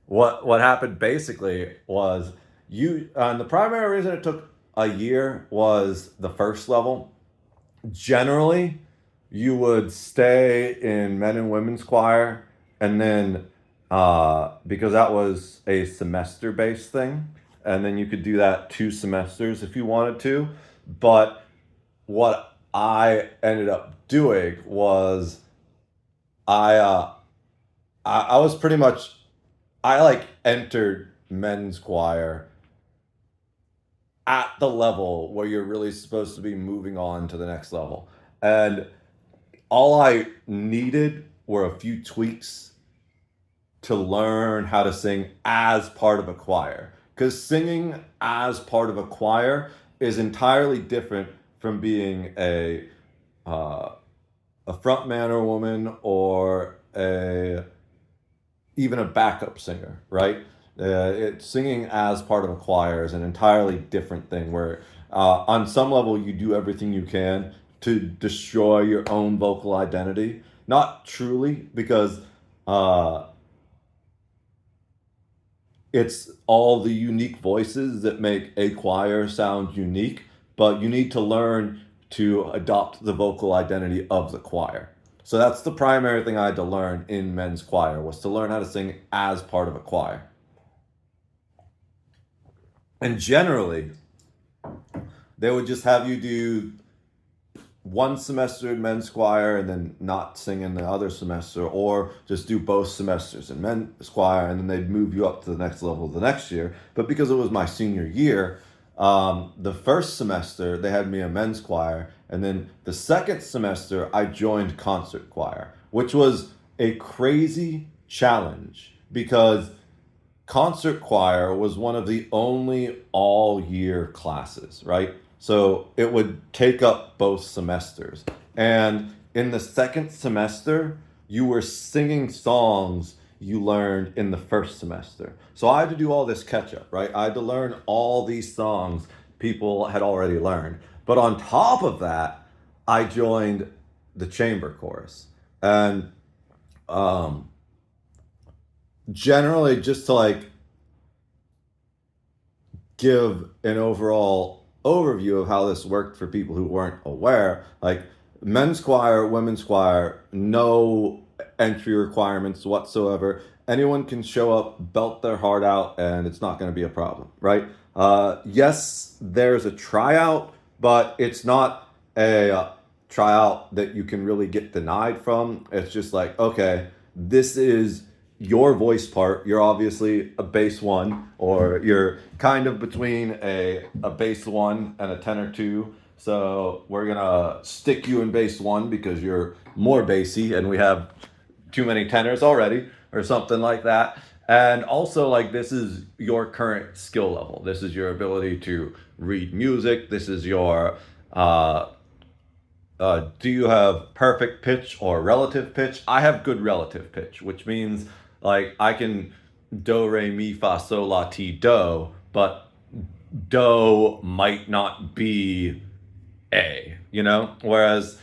What happened basically was, and the primary reason it took a year was the first level. Generally, you would stay in men and women's choir, and then because that was a semester based thing, and then you could do that 2 semesters if you wanted to. But what I ended up doing was I uh, I was pretty much, I like entered men's choir at the level where you're really supposed to be moving on to the next level. And all I needed were a few tweaks to learn how to sing as part of a choir. Because singing as part of a choir is entirely different from being uh, a front man or woman, or even a backup singer, right? Singing as part of a choir is an entirely different thing, where on some level you do everything you can to destroy your own vocal identity. Not truly, because uh, it's all the unique voices that make a choir sound unique, but you need to learn to adopt the vocal identity of the choir. So that's the primary thing I had to learn in men's choir, was to learn how to sing as part of a choir. And generally, they would just have you do 1 semester in men's choir and then not sing in the other semester, or just do both semesters in men's choir, and then they'd move you up to the next level the next year. But because it was my senior year, The first semester they had me in men's choir, and then the second semester I joined concert choir, which was a crazy challenge because concert choir was one of the only all year classes, right? So it would take up both semesters. And in the second semester, you were singing songs you learned in the first semester. So I had to do all this catch up, right? I had to learn all these songs people had already learned. But on top of that, I joined the chamber chorus. And um, generally, just to like give an overall overview of how this worked for people who weren't aware, like men's choir, women's choir, no entry requirements whatsoever. Anyone can show up, belt their heart out, and it's not going to be a problem, right? Yes, there's a tryout, but it's not a tryout that you can really get denied from. It's just like, okay, this is your voice part. You're obviously a bass one, or you're kind of between a bass one and a tenor two. So we're gonna stick you in bass one because you're more bassy, and we have too many tenors already, or something like that. And also, like, this is your current skill level. This is your ability to read music. This is your do you have perfect pitch or relative pitch? I have good relative pitch, which means like I can do, re, mi, fa, sol, la, ti, do, but do might not be A, you know? Whereas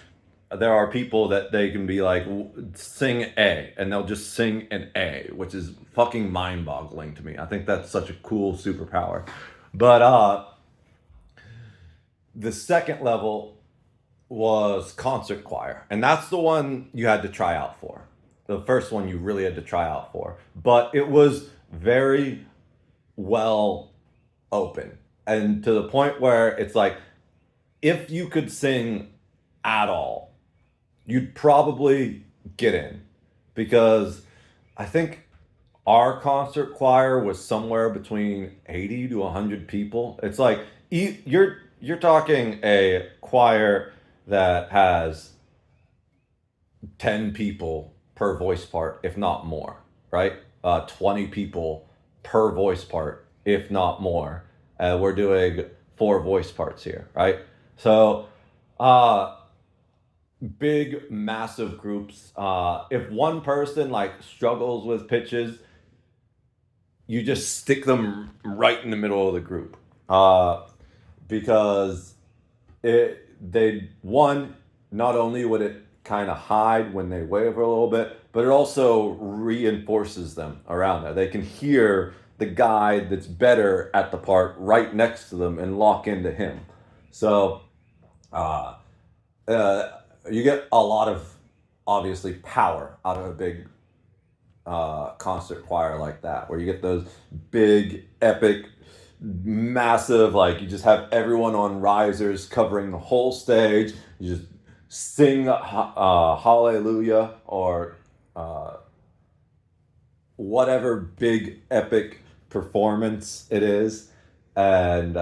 there are people that they can be like, sing A, and they'll just sing an A, which is fucking mind boggling to me. I think that's such a cool superpower. But the second level was concert choir, and that's the one you had to try out for. The first one you really had to try out for, but it was very well open, and to the point where it's like, if you could sing at all, you'd probably get in, because I think our concert choir was somewhere between 80 to 100 people. It's like you're talking a choir that has 10 people per voice part, if not more, right? 20 people per voice part, if not more. We're doing 4 voice parts here, right? So, big, massive groups. If one person like struggles with pitches, you just stick them right in the middle of the group, because they one, not only would it kind of hide when they waver a little bit, but it also reinforces them around there. They can hear the guy that's better at the part right next to them and lock into him. So uh, uh, you get a lot of, obviously, power out of a big concert choir like that, where you get those big, epic, massive, like, you just have everyone on risers covering the whole stage. You just sing hallelujah, or whatever big, epic performance it is. And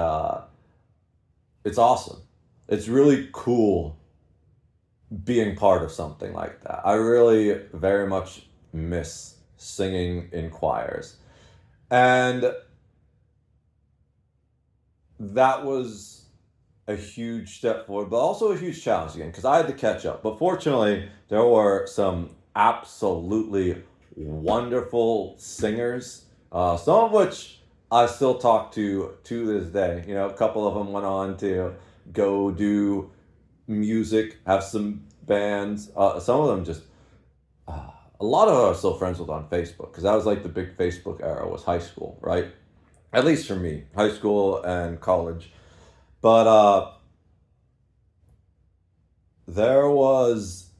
it's awesome. It's really cool being part of something like that. I really very much miss singing in choirs. And that was a huge step forward, but also a huge challenge again, because I had to catch up. But fortunately, there were some absolutely wonderful singers, some of which I still talk to this day. You know, a couple of them went on to go do music, have some bands. Some of them just, a lot of them are still friends with on Facebook, because that was like the big Facebook era, was high school, right? At least for me, high school and college. But there was,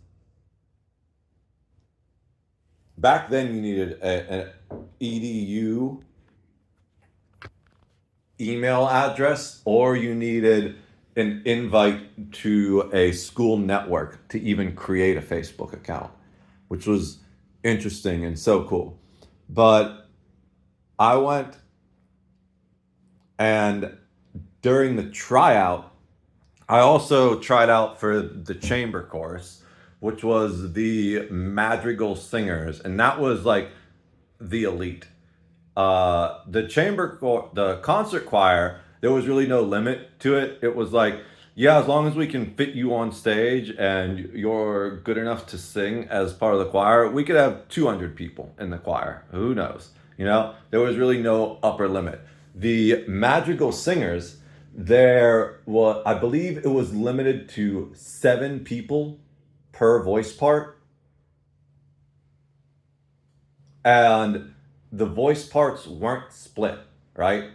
back then you needed an EDU email address, or you needed an invite to a school network to even create a Facebook account, which was interesting and so cool. But I went and during the tryout, I also tried out for the chamber chorus, which was the Madrigal Singers, and that was like the elite. The concert choir, there was really no limit to it. It was like, yeah, as long as we can fit you on stage and you're good enough to sing as part of the choir, we could have 200 people in the choir. Who knows? There was really no upper limit. The Madrigal Singers, I believe it was limited to 7 people per voice part, and the voice parts weren't split, right?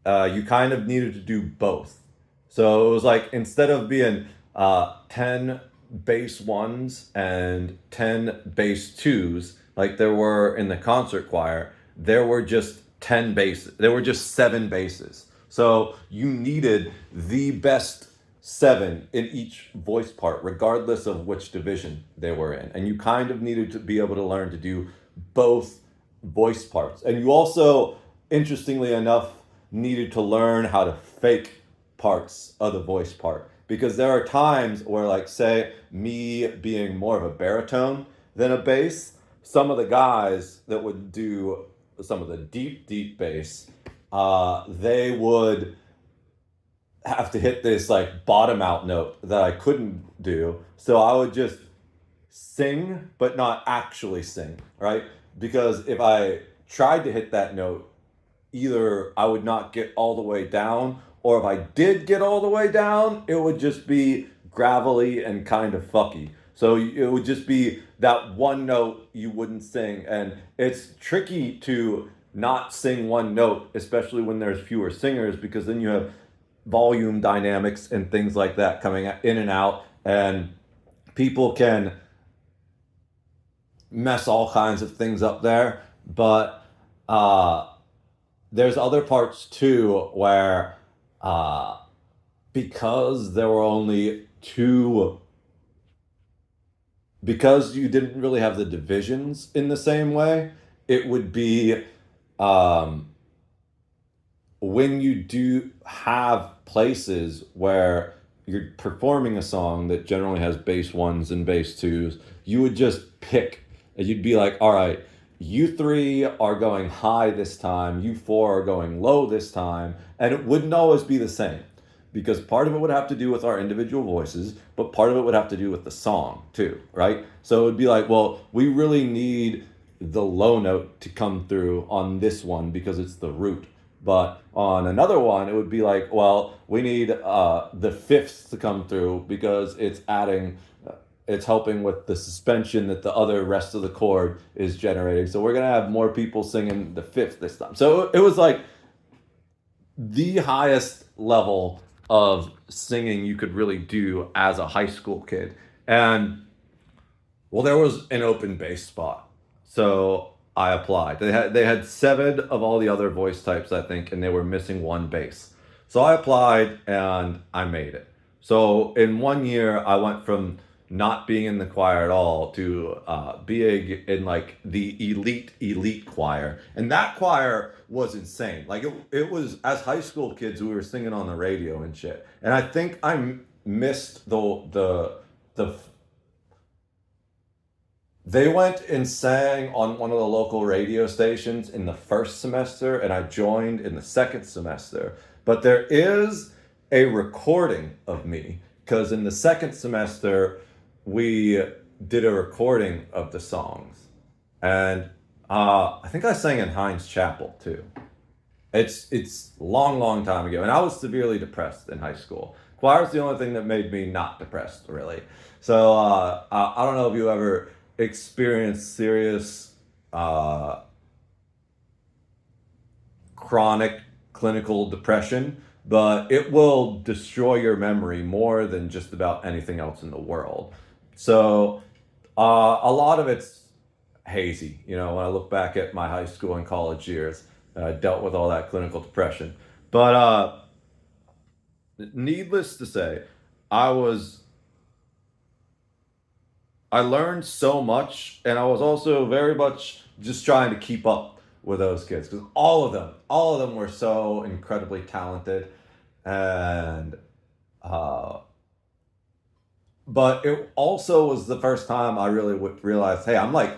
You kind of needed to do both. So it was like, instead of being 10 bass ones and 10 bass twos, like there were in the concert choir, there were just 10 basses. There were just 7 basses. So you needed the best 7 in each voice part, regardless of which division they were in. And you kind of needed to be able to learn to do both voice parts. And you also, interestingly enough, needed to learn how to fake parts of the voice part. Because there are times where, like, say, me being more of a baritone than a bass, some of the guys that would do some of the deep, deep bass, they would have to hit this like bottom out note that I couldn't do. So I would just sing, but not actually sing, right? Because if I tried to hit that note, either I would not get all the way down, or if I did get all the way down, it would just be gravelly and kind of fucky. So it would just be that one note you wouldn't sing. And it's tricky to not sing one note, especially when there's fewer singers, because then you have volume dynamics and things like that coming in and out. And people can mess all kinds of things up there. But there's other parts too where because there were only two, because you didn't really have the divisions in the same way, it would be when you do have places where you're performing a song that generally has bass ones and bass twos, you would just pick, and you'd be like, all right, you 3 are going high this time, you 4 are going low this time, and it wouldn't always be the same, because part of it would have to do with our individual voices, but part of it would have to do with the song too, right? So it would be like, well, we really need the low note to come through on this one because it's the root. But on another one, it would be like, well, we need the fifths to come through because it's adding, it's helping with the suspension that the other rest of the chord is generating. So we're going to have more people singing the fifth this time. So it was like the highest level of singing you could really do as a high school kid. And well, there was an open bass spot. So I applied. They had 7 of all the other voice types, I think, and they were missing 1 bass. So I applied and I made it. So in 1 year, I went from not being in the choir at all to being in like the elite choir. And that choir was insane. Like it was, as high school kids, we were singing on the radio and shit. And I think I missed the they went and sang on one of the local radio stations in the first semester, and I joined in the second semester. But there is a recording of me, because in the second semester, we did a recording of the songs. And I think I sang in Heinz Chapel, too. It's long time ago, and I was severely depressed in high school. Choir's the only thing that made me not depressed, really. So I don't know if you ever experience serious chronic clinical depression, but it will destroy your memory more than just about anything else in the world. So a lot of it's hazy, when I look back at my high school and college years, I dealt with all that clinical depression. But needless to say, I learned so much, and I was also very much just trying to keep up with those kids, because all of them were so incredibly talented. And uh, but it also was the first time I really realized, hey, I'm like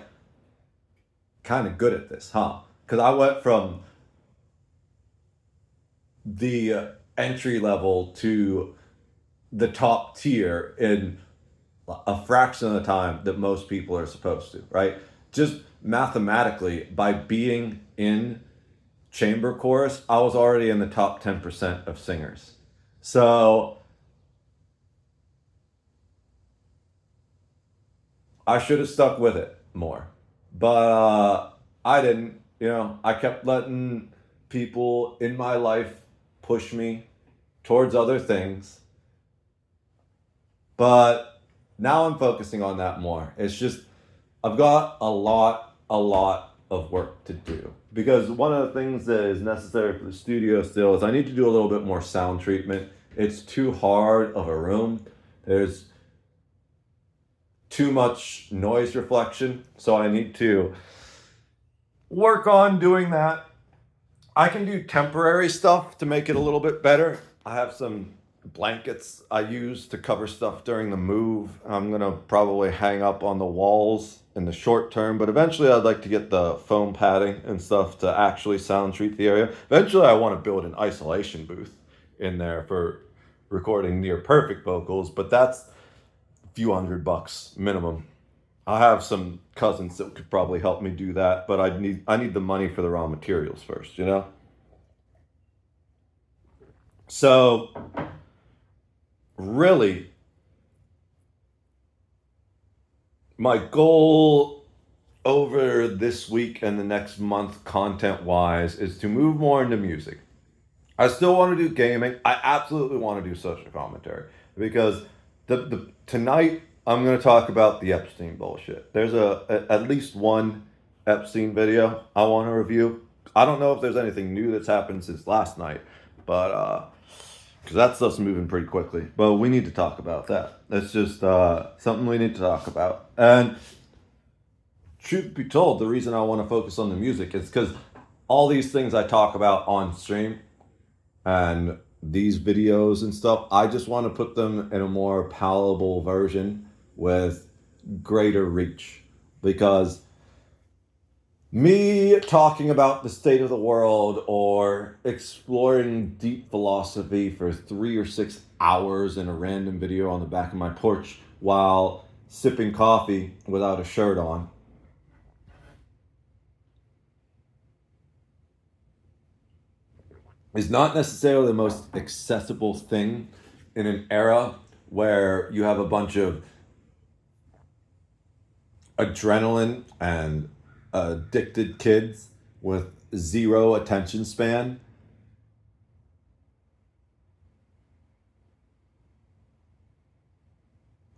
kind of good at this, huh? Because I went from the entry level to the top tier in a fraction of the time that most people are supposed to, right? Just mathematically, by being in chamber chorus, I was already in the top 10% of singers. So I should have stuck with it more. But I didn't. I kept letting people in my life push me towards other things. But now I'm focusing on that more. It's just, I've got a lot of work to do. Because one of the things that is necessary for the studio still is I need to do a little bit more sound treatment. It's too hard of a room. There's too much noise reflection. So I need to work on doing that. I can do temporary stuff to make it a little bit better. I have some blankets I use to cover stuff during the move. I'm gonna probably hang up on the walls in the short term, but eventually I'd like to get the foam padding and stuff to actually sound treat the area. Eventually I want to build an isolation booth in there for recording near perfect vocals, but that's a few $100 minimum. I have some cousins that could probably help me do that, but I need the money for the raw materials first, you know? So really, my goal over this week and the next month, content wise, is to move more into music. I still want to do gaming. I absolutely want to do social commentary because the tonight I'm going to talk about the Epstein bullshit. There's at least one Epstein video I want to review. I don't know if there's anything new that's happened since last night, but because that stuff's moving pretty quickly. But we need to talk about that. That's just something we need to talk about. And truth be told, the reason I want to focus on the music is because all these things I talk about on stream and these videos and stuff, I just want to put them in a more palatable version with greater reach. Because me talking about the state of the world or exploring deep philosophy for 3 or 6 hours in a random video on the back of my porch while sipping coffee without a shirt on is not necessarily the most accessible thing in an era where you have a bunch of adrenaline and addicted kids with zero attention span.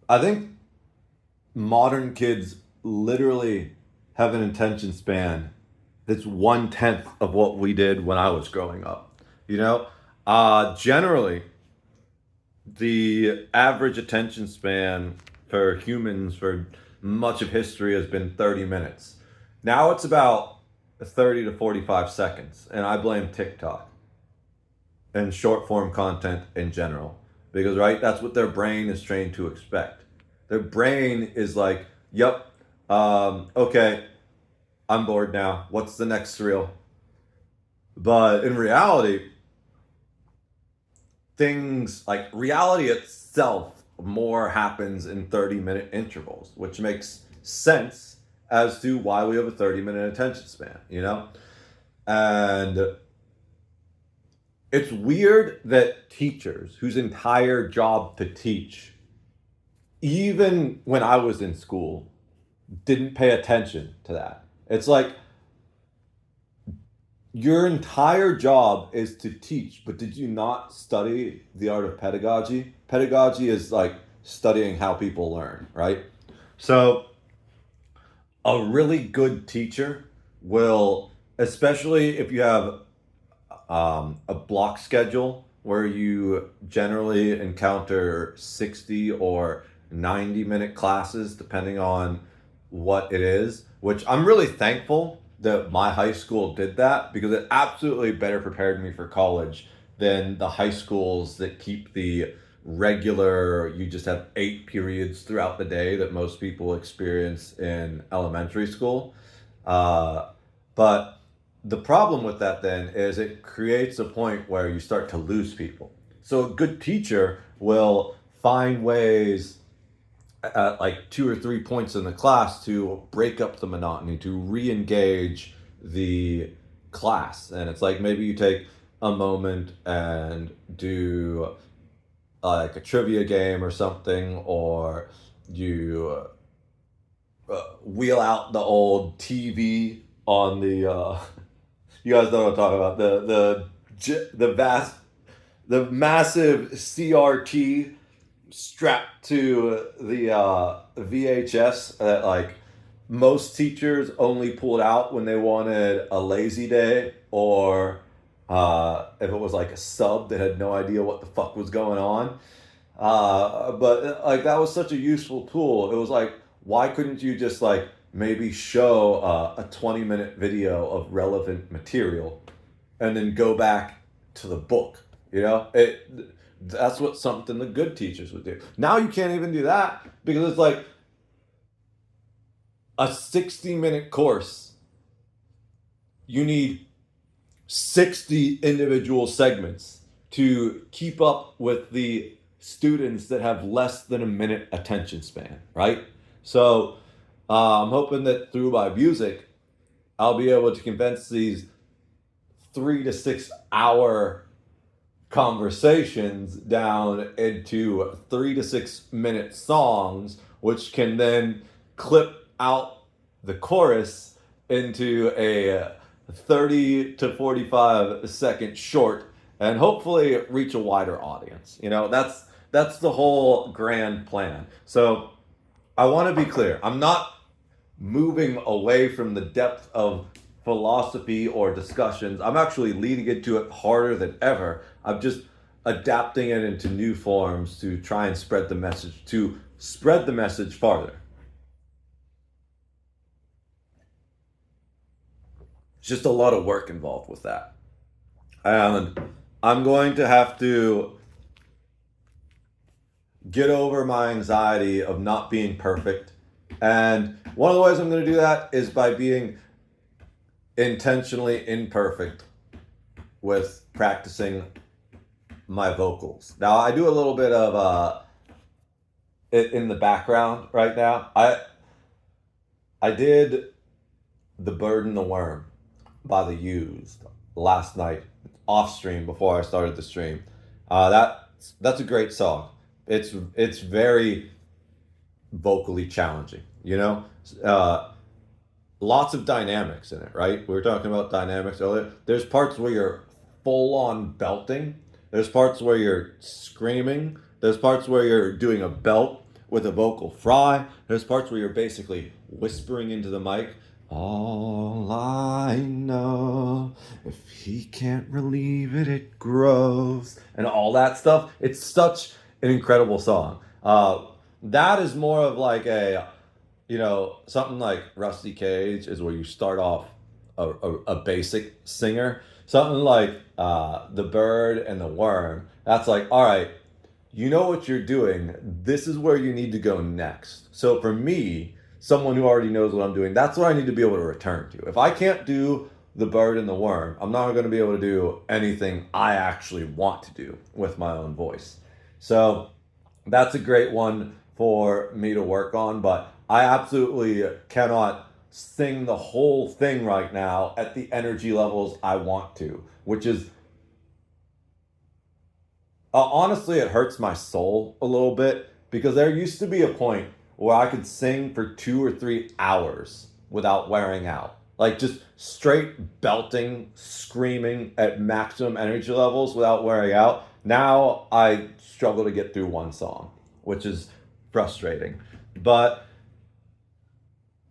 I think modern kids literally have an attention span that's 1/10 of what we did when I was growing up. Generally, the average attention span for humans for much of history has been 30 minutes. Now it's about 30 to 45 seconds, and I blame TikTok and short form content in general. Because, right, that's what their brain is trained to expect. Their brain is like, yep, okay, I'm bored now. What's the next reel? But in reality, things like reality itself more happens in 30-minute intervals, which makes sense as to why we have a 30-minute attention span, And it's weird that teachers whose entire job to teach, even when I was in school, didn't pay attention to that. It's like your entire job is to teach, but did you not study the art of pedagogy? Pedagogy is like studying how people learn, right? So a really good teacher will, especially if you have a block schedule where you generally encounter 60 or 90-minute classes, depending on what it is, which I'm really thankful that my high school did that because it absolutely better prepared me for college than the high schools that keep the regular, you just have 8 periods throughout the day that most people experience in elementary school. But the problem with that then is it creates a point where you start to lose people. So a good teacher will find ways at like 2 or 3 points in the class to break up the monotony, to re-engage the class. And it's like maybe you take a moment and do like a trivia game or something, or you wheel out the old TV on the you guys know what I'm talking about, the massive CRT strapped to the VHS that like most teachers only pulled out when they wanted a lazy day, or if it was like a sub that had no idea what the fuck was going on. But like that was such a useful tool. It was like, why couldn't you just like maybe show a 20-minute video of relevant material and then go back to the book? You know, that's what something the good teachers would do. Now you can't even do that because it's like a 60-minute course. You need 60 individual segments to keep up with the students that have less than a minute attention span, right? So I'm hoping that through my music, I'll be able to condense these 3 to 6 hour conversations down into 3 to 6 minute songs, which can then clip out the chorus into a 30 to 45 second short and hopefully reach a wider audience. You know, that's the whole grand plan. So I want to be clear. I'm not moving away from the depth of philosophy or discussions. I'm actually leading into it harder than ever. I'm just adapting it into new forms to try and spread the message farther. It's just a lot of work involved with that. And I'm going to have to get over my anxiety of not being perfect. And one of the ways I'm going to do that is by being intentionally imperfect with practicing my vocals. Now, I do a little bit of it in the background right now. I did The Bird and the Worm by The Used last night off stream before I started the stream. That's a great song. It's very vocally challenging, you know? Lots of dynamics in it, right? We were talking about dynamics earlier. There's parts where you're full on belting. There's parts where you're screaming. There's parts where you're doing a belt with a vocal fry. There's parts where you're basically whispering into the mic. All I know, if he can't relieve it, it grows. And all that stuff. It's such an incredible song. That is more of like something like Rusty Cage is where you start off a basic singer. Something like The Bird and the Worm, that's like, all right, you know what you're doing. This is where you need to go next. So for me, someone who already knows what I'm doing, that's what I need to be able to return to. If I can't do The Bird and the Worm, I'm not going to be able to do anything I actually want to do with my own voice. So that's a great one for me to work on, but I absolutely cannot sing the whole thing right now at the energy levels I want to, which is honestly, it hurts my soul a little bit because there used to be a point where I could sing for 2 or 3 hours without wearing out. Like just straight belting, screaming at maximum energy levels without wearing out. Now I struggle to get through one song, which is frustrating. But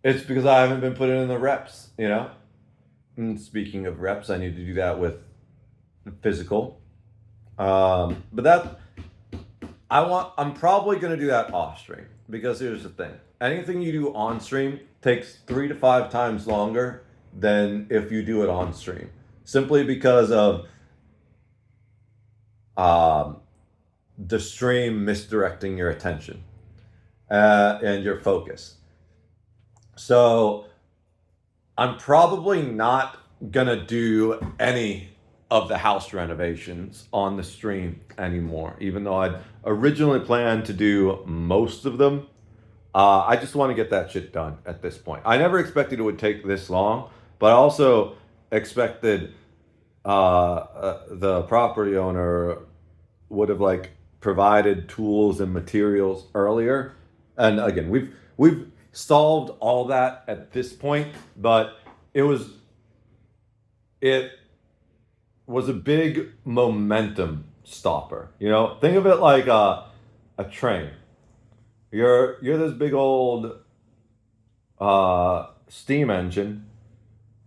it's because I haven't been putting in the reps, you know? And speaking of reps, I need to do that with physical. But I'm probably going to do that off stream because here's the thing. Anything you do on stream takes 3 to 5 times longer than if you do it on stream. Simply because of um, the stream misdirecting your attention and your focus. So I'm probably not gonna do any of the house renovations on the stream anymore, even though I'd originally planned to do most of them. I just want to get that shit done at this point. I never expected it would take this long, but I also expected the property owner would have like provided tools and materials earlier. And again, we've solved all that at this point, but it was it was a big momentum stopper. You know, think of it like a train. You're this big old steam engine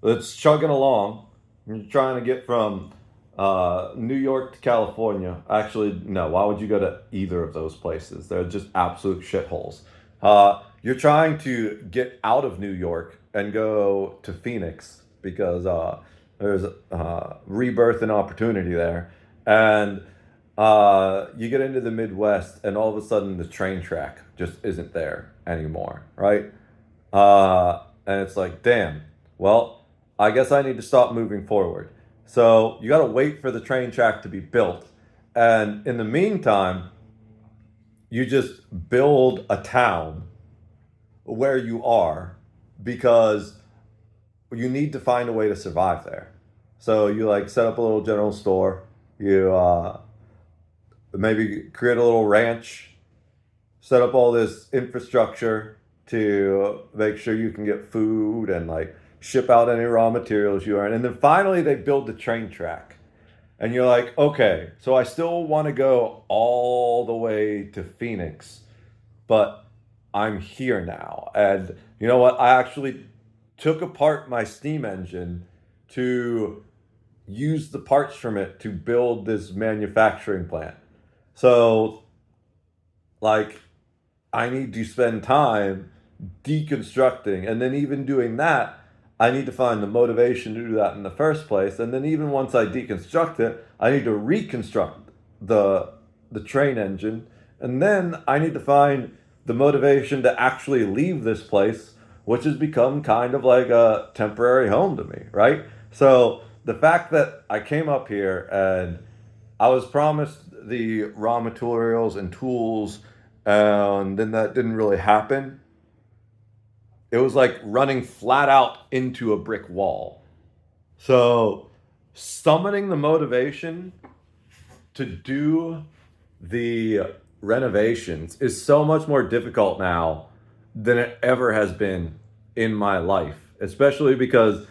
that's chugging along. You're trying to get from New York to California. Actually, no. Why would you go to either of those places? They're just absolute shitholes. You're trying to get out of New York and go to Phoenix because there's rebirth and opportunity there. And you get into the Midwest, and all of a sudden the train track just isn't there anymore, right? And it's like, damn, well, I guess I need to stop moving forward. So you got to wait for the train track to be built. And in the meantime, you just build a town where you are because you need to find a way to survive there. So you like set up a little general store. You maybe create a little ranch, set up all this infrastructure to make sure you can get food and like ship out any raw materials you earn. And then finally they build the train track. And you're like, okay, so I still want to go all the way to Phoenix, but I'm here now. And you know what? I actually took apart my steam engine to use the parts from it to build this manufacturing plant. So, like, I need to spend time deconstructing, and then even doing that, I need to find the motivation to do that in the first place. And then even once I deconstruct it, I need to reconstruct the train engine, and then I need to find the motivation to actually leave this place, which has become kind of like a temporary home to me, right? So the fact that I came up here and I was promised the raw materials and tools, and then that didn't really happen. It was like running flat out into a brick wall. So, summoning the motivation to do the renovations is so much more difficult now than it ever has been in my life, especially because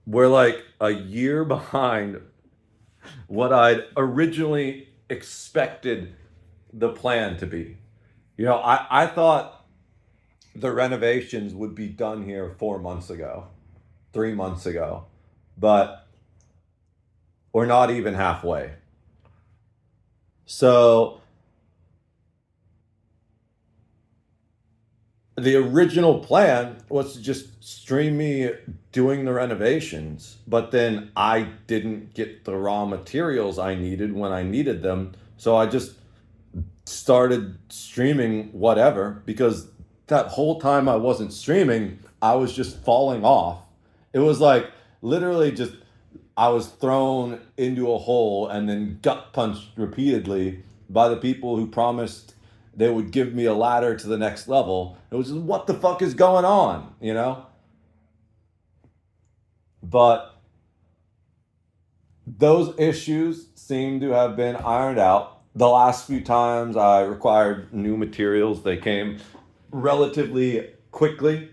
we're like a year behind what I'd originally expected the plan to be. You know, I thought the renovations would be done here 4 months ago, 3 months ago, but we're not even halfway. So the original plan was to just stream me doing the renovations, but then I didn't get the raw materials I needed when I needed them. So I just started streaming whatever because that whole time I wasn't streaming, I was just falling off. It was like literally just I was thrown into a hole and then gut punched repeatedly by the people who promised they would give me a ladder to the next level. It was just, what the fuck is going on, you know? But those issues seem to have been ironed out. The last few times I required new materials, they came relatively quickly.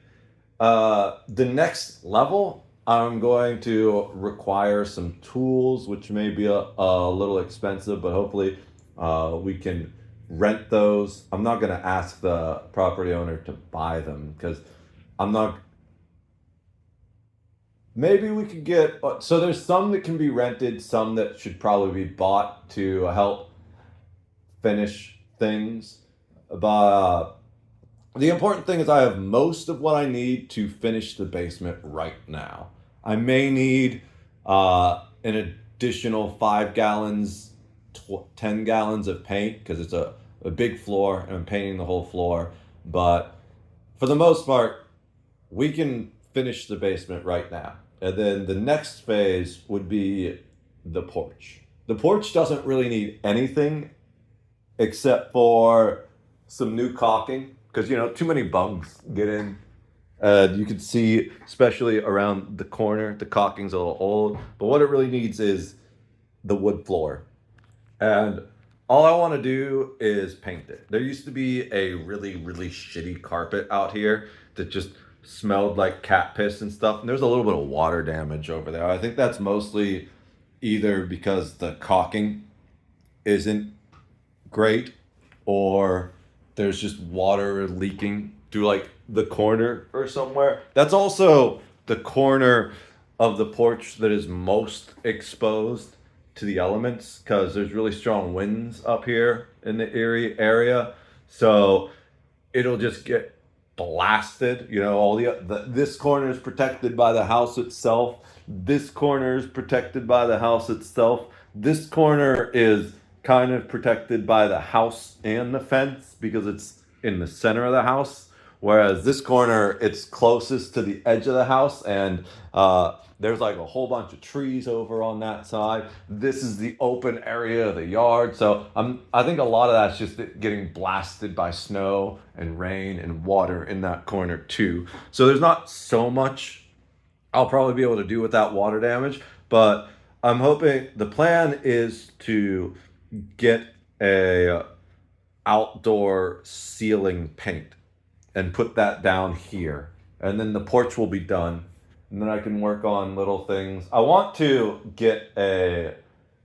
The next level, I'm going to require some tools, which may be a little expensive, but hopefully we can rent those. I'm not going to ask the property owner to buy them because I'm not. Maybe we could get. So there's some that can be rented, some that should probably be bought to help finish things. But the important thing is I have most of what I need to finish the basement right now. I may need an additional 5 gallons, 10 gallons of paint because it's a big floor and I'm painting the whole floor. But for the most part, we can finish the basement right now. And then the next phase would be the porch. The porch doesn't really need anything except for some new caulking because, too many bugs get in. You can see, especially around the corner, the caulking's a little old. But what it really needs is the wood floor. And all I want to do is paint it. There used to be a really, really shitty carpet out here that just smelled like cat piss and stuff. And there's a little bit of water damage over there. I think that's mostly either because the caulking isn't great or there's just water leaking through like the corner or somewhere. That's also the corner of the porch that is most exposed to the elements because there's really strong winds up here in the Erie area. So it'll just get blasted. All this corner is protected by the house itself. This corner is protected by the house itself. This corner is kind of protected by the house and the fence because it's in the center of the house. Whereas this corner, it's closest to the edge of the house, and there's like a whole bunch of trees over on that side. This is the open area of the yard. So I think a lot of that's just getting blasted by snow and rain and water in that corner too. So there's not so much I'll probably be able to do with that water damage, but I'm hoping the plan is to get a outdoor ceiling paint and put that down here. And then the porch will be done. And then I can work on little things. I want to get an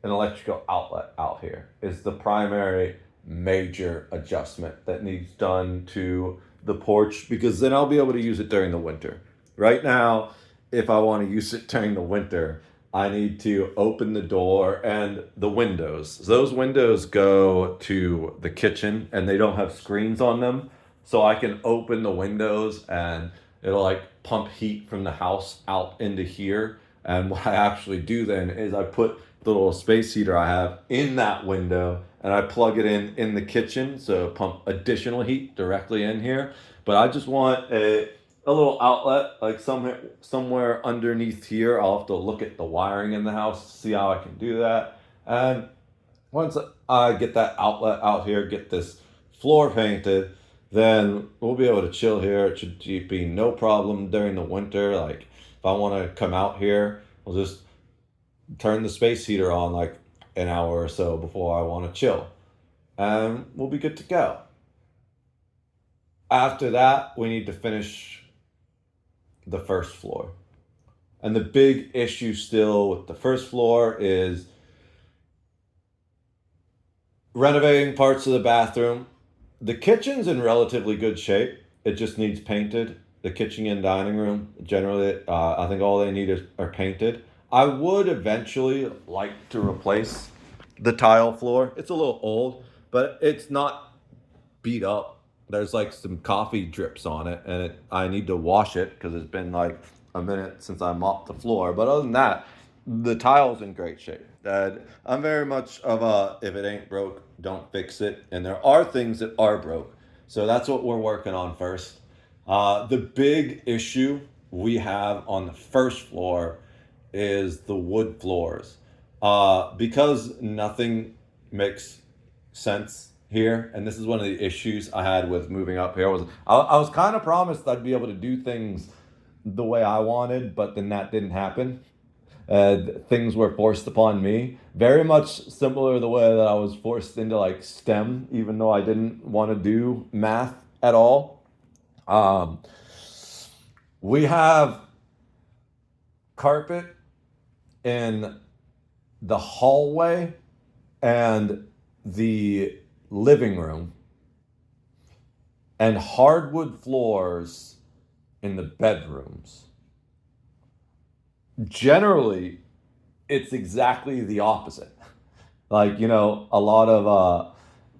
electrical outlet out here is the primary major adjustment that needs done to the porch because then I'll be able to use it during the winter. Right now, if I want to use it during the winter, I need to open the door and the windows. Those windows go to the kitchen and they don't have screens on them. So I can open the windows and it'll like pump heat from the house out into here. And what I actually do then is I put the little space heater I have in that window and I plug it in the kitchen. So pump additional heat directly in here. But I just want a little outlet like somewhere underneath here. I'll have to look at the wiring in the house to see how I can do that. And once I get that outlet out here, get this floor painted, then we'll be able to chill here. It should be no problem during the winter. Like if I want to come out here, we'll just turn the space heater on like an hour or so before I want to chill. And we'll be good to go. After that, we need to finish the first floor. And the big issue still with the first floor is renovating parts of the bathroom. The kitchen's in relatively good shape. It just needs painted. The kitchen and dining room, generally, I think all they need are painted. I would eventually like to replace the tile floor. It's a little old, but it's not beat up. There's like some coffee drips on it, and I need to wash it because it's been like a minute since I mopped the floor. But other than that, the tile's in great shape. I'm very much of a, if it ain't broke, don't fix it. And there are things that are broke. So that's what we're working on first. The big issue we have on the first floor is the wood floors. Because nothing makes sense here, and this is one of the issues I had with moving up here, was I was kind of promised I'd be able to do things the way I wanted, but then that didn't happen. Things were forced upon me, very much similar to the way that I was forced into like STEM, even though I didn't want to do math at all. We have carpet in the hallway and the living room, and hardwood floors in the bedrooms. Generally, it's exactly the opposite. Like, a lot of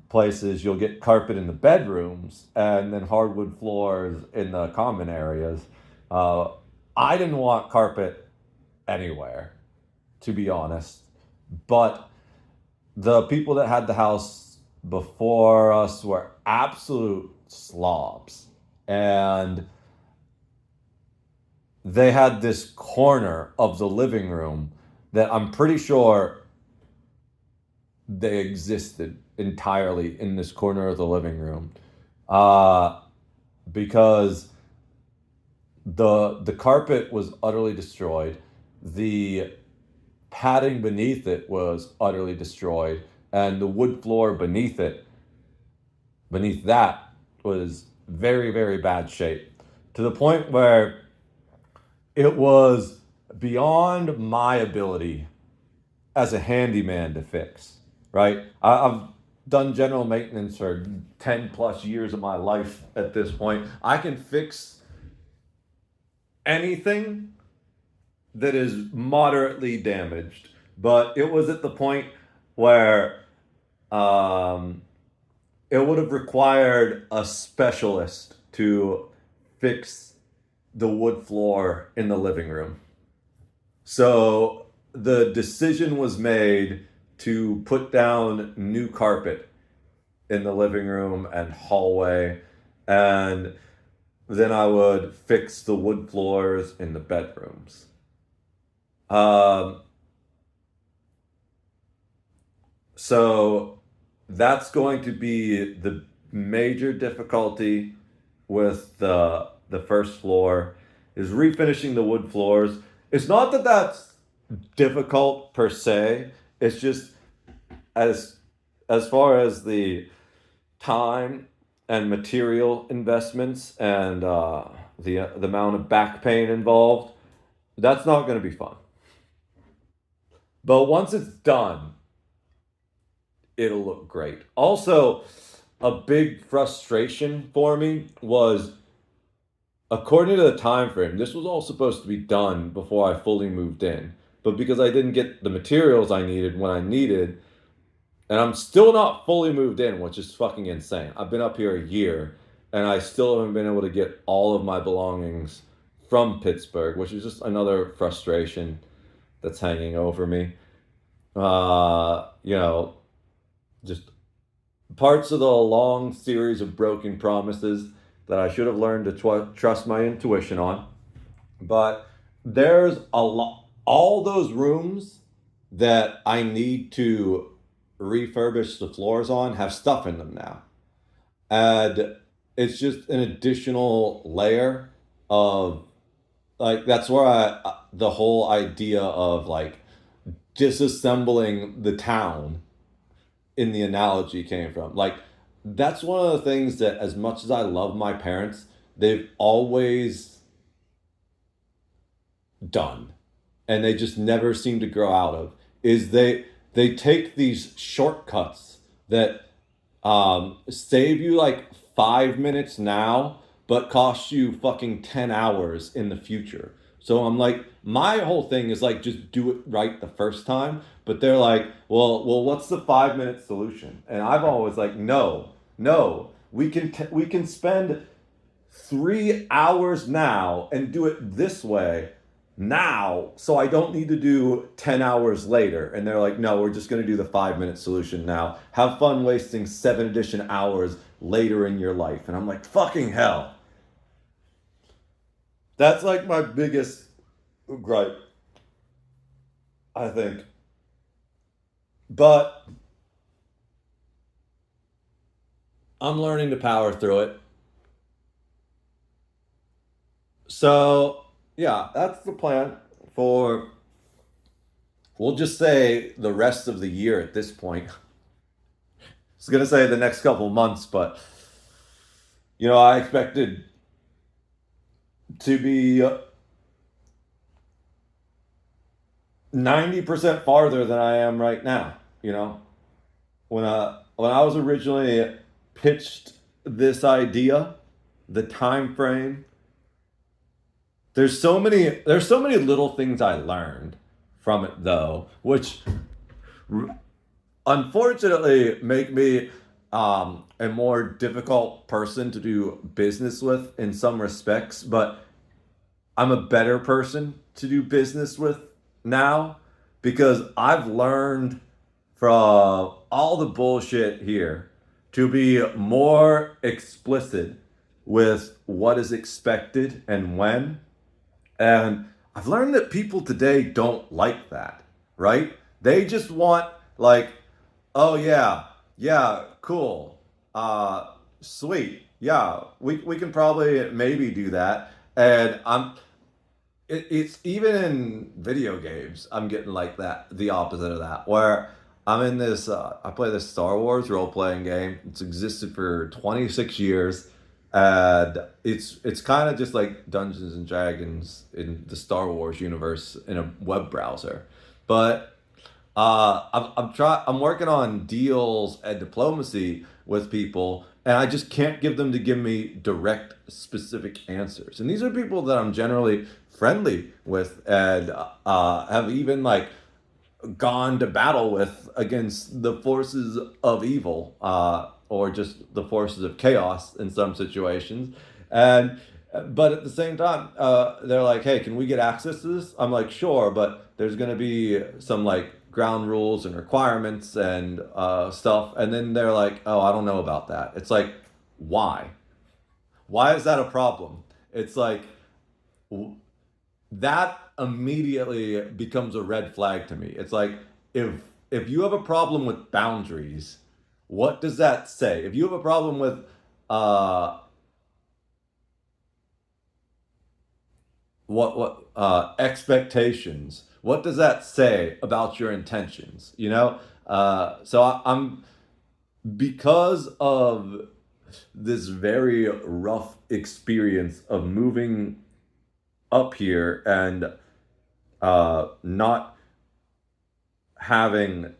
places you'll get carpet in the bedrooms and then hardwood floors in the common areas. I didn't want carpet anywhere, to be honest. But the people that had the house before us were absolute slobs. And they had this corner of the living room that I'm pretty sure they existed entirely in this corner of the living room. Uh, because the carpet was utterly destroyed. The padding beneath it was utterly destroyed, and the wood floor beneath that was very, very bad shape, to the point where it was beyond my ability as a handyman to fix. Right? I've done general maintenance for 10 plus years of my life at this point. I can fix anything that is moderately damaged, but it was at the point where um, it would have required a specialist to fix the wood floor in the living room. So the decision was made to put down new carpet in the living room and hallway, and then I would fix the wood floors in the bedrooms. Um, so that's going to be the major difficulty with the first floor, is refinishing the wood floors. It's not that that's difficult per se. It's just as as far as the time and material investments and the amount of back pain involved, that's not going to be fun. But once it's done, it'll look great. Also, a big frustration for me was, according to the time frame, this was all supposed to be done before I fully moved in. But because I didn't get the materials I needed when I needed, and I'm still not fully moved in, which is fucking insane. I've been up here a year, and I still haven't been able to get all of my belongings from Pittsburgh, which is just another frustration that's hanging over me. You know, just parts of the long series of broken promises that I should have learned to trust my intuition on. But there's a lot, all those rooms that I need to refurbish the floors on have stuff in them now. And it's just an additional layer of, like, that's where the whole idea of like disassembling the town in the analogy came from. Like, that's one of the things that, as much as I love my parents, they've always done, and they just never seem to grow out of, is they take these shortcuts that save you like 5 minutes now, but cost you fucking 10 hours in the future. So I'm like, my whole thing is like, just do it right the first time. But they're like, well, what's the 5 minute solution? And I've always like, no, we can spend 3 hours now and do it this way now, so I don't need to do 10 hours later. And they're like, no, we're just going to do the 5 minute solution now. Have fun wasting 7 additional hours later in your life. And I'm like, fucking hell. That's like my biggest gripe, I think. But I'm learning to power through it. So, yeah, that's the plan for, we'll just say, the rest of the year at this point. I was going to say the next couple months, but, I expected to be 90% farther than I am right now. When I was originally pitched this idea, the time frame, there's so many little things I learned from it, though, which unfortunately make me a more difficult person to do business with in some respects. But I'm a better person to do business with now, because I've learned from all the bullshit here to be more explicit with what is expected and when. And I've learned that people today don't like that, right? They just want, like, oh yeah, yeah, cool, sweet, yeah, we can probably maybe do that. And it's even in video games. I'm getting like that, the opposite of that, where I'm in this. I play this Star Wars role playing game. It's existed for 26 years, and it's kind of just like Dungeons and Dragons in the Star Wars universe in a web browser. But I'm working on deals and diplomacy with people, and I just can't give them to give me direct, specific answers. And these are people that I'm generally friendly with, and have even like gone to battle with against the forces of evil, or just the forces of chaos in some situations. And but at the same time, they're like, "Hey, can we get access to this?" I'm like, "Sure," but there's gonna be some like ground rules and requirements and stuff. And then they're like, "Oh, I don't know about that." It's like, why? Why is that a problem? It's like that immediately becomes a red flag to me. It's like, if if you have a problem with boundaries, what does that say? If you have a problem with uh expectations, what does that say about your intentions? I'm, because of this very rough experience of moving up here and not having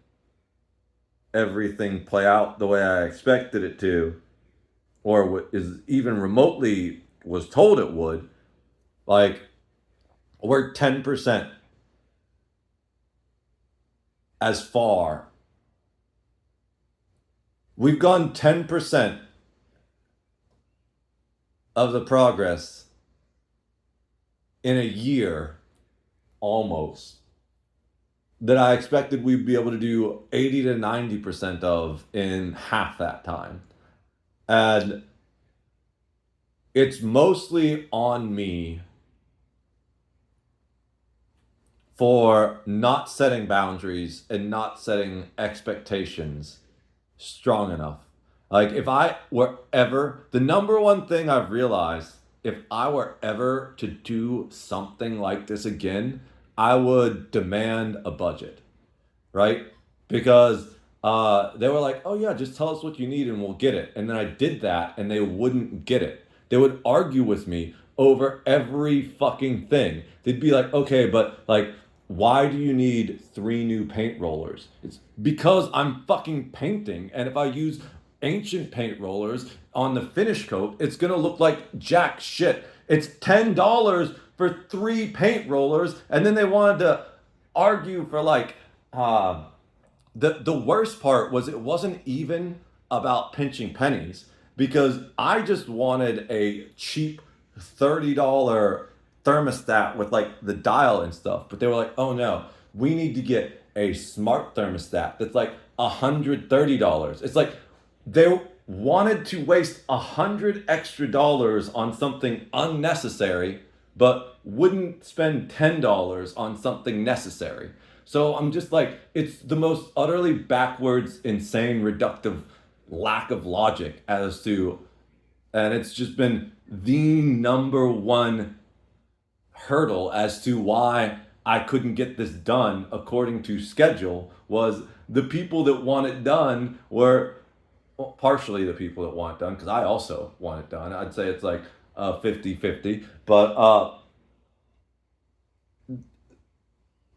everything play out the way I expected it to, or is even remotely was told it would. Like, we're 10% as far. We've gone 10% of the progress in a year almost that I expected we'd be able to do 80 to 90% of in half that time. And it's mostly on me for not setting boundaries and not setting expectations strong enough. Like, if I were ever, the number one thing I've realized, if I were ever to do something like this again, I would demand a budget, right? Because they were like, "Oh yeah, just tell us what you need and we'll get it." And then I did that, and they wouldn't get it. They would argue with me over every fucking thing. They'd be like, "Okay, but like, why do you need 3 new paint rollers?" It's because I'm fucking painting, and if I use ancient paint rollers on the finish coat, it's gonna look like jack shit. It's $10 for 3 paint rollers, and then they wanted to argue for like, the worst part was, it wasn't even about pinching pennies, because I just wanted a cheap $30 thermostat with like the dial and stuff. But they were like, "Oh no, we need to get a smart thermostat that's like $130." It's like they wanted to waste $100 extra on something unnecessary, but wouldn't spend $10 on something necessary. So I'm just like, it's the most utterly backwards, insane, reductive lack of logic as to, and it's just been the number one hurdle as to why I couldn't get this done according to schedule. Was the people that want it done were, well, partially the people that want it done, because I also want it done. I'd say it's like 50-50. But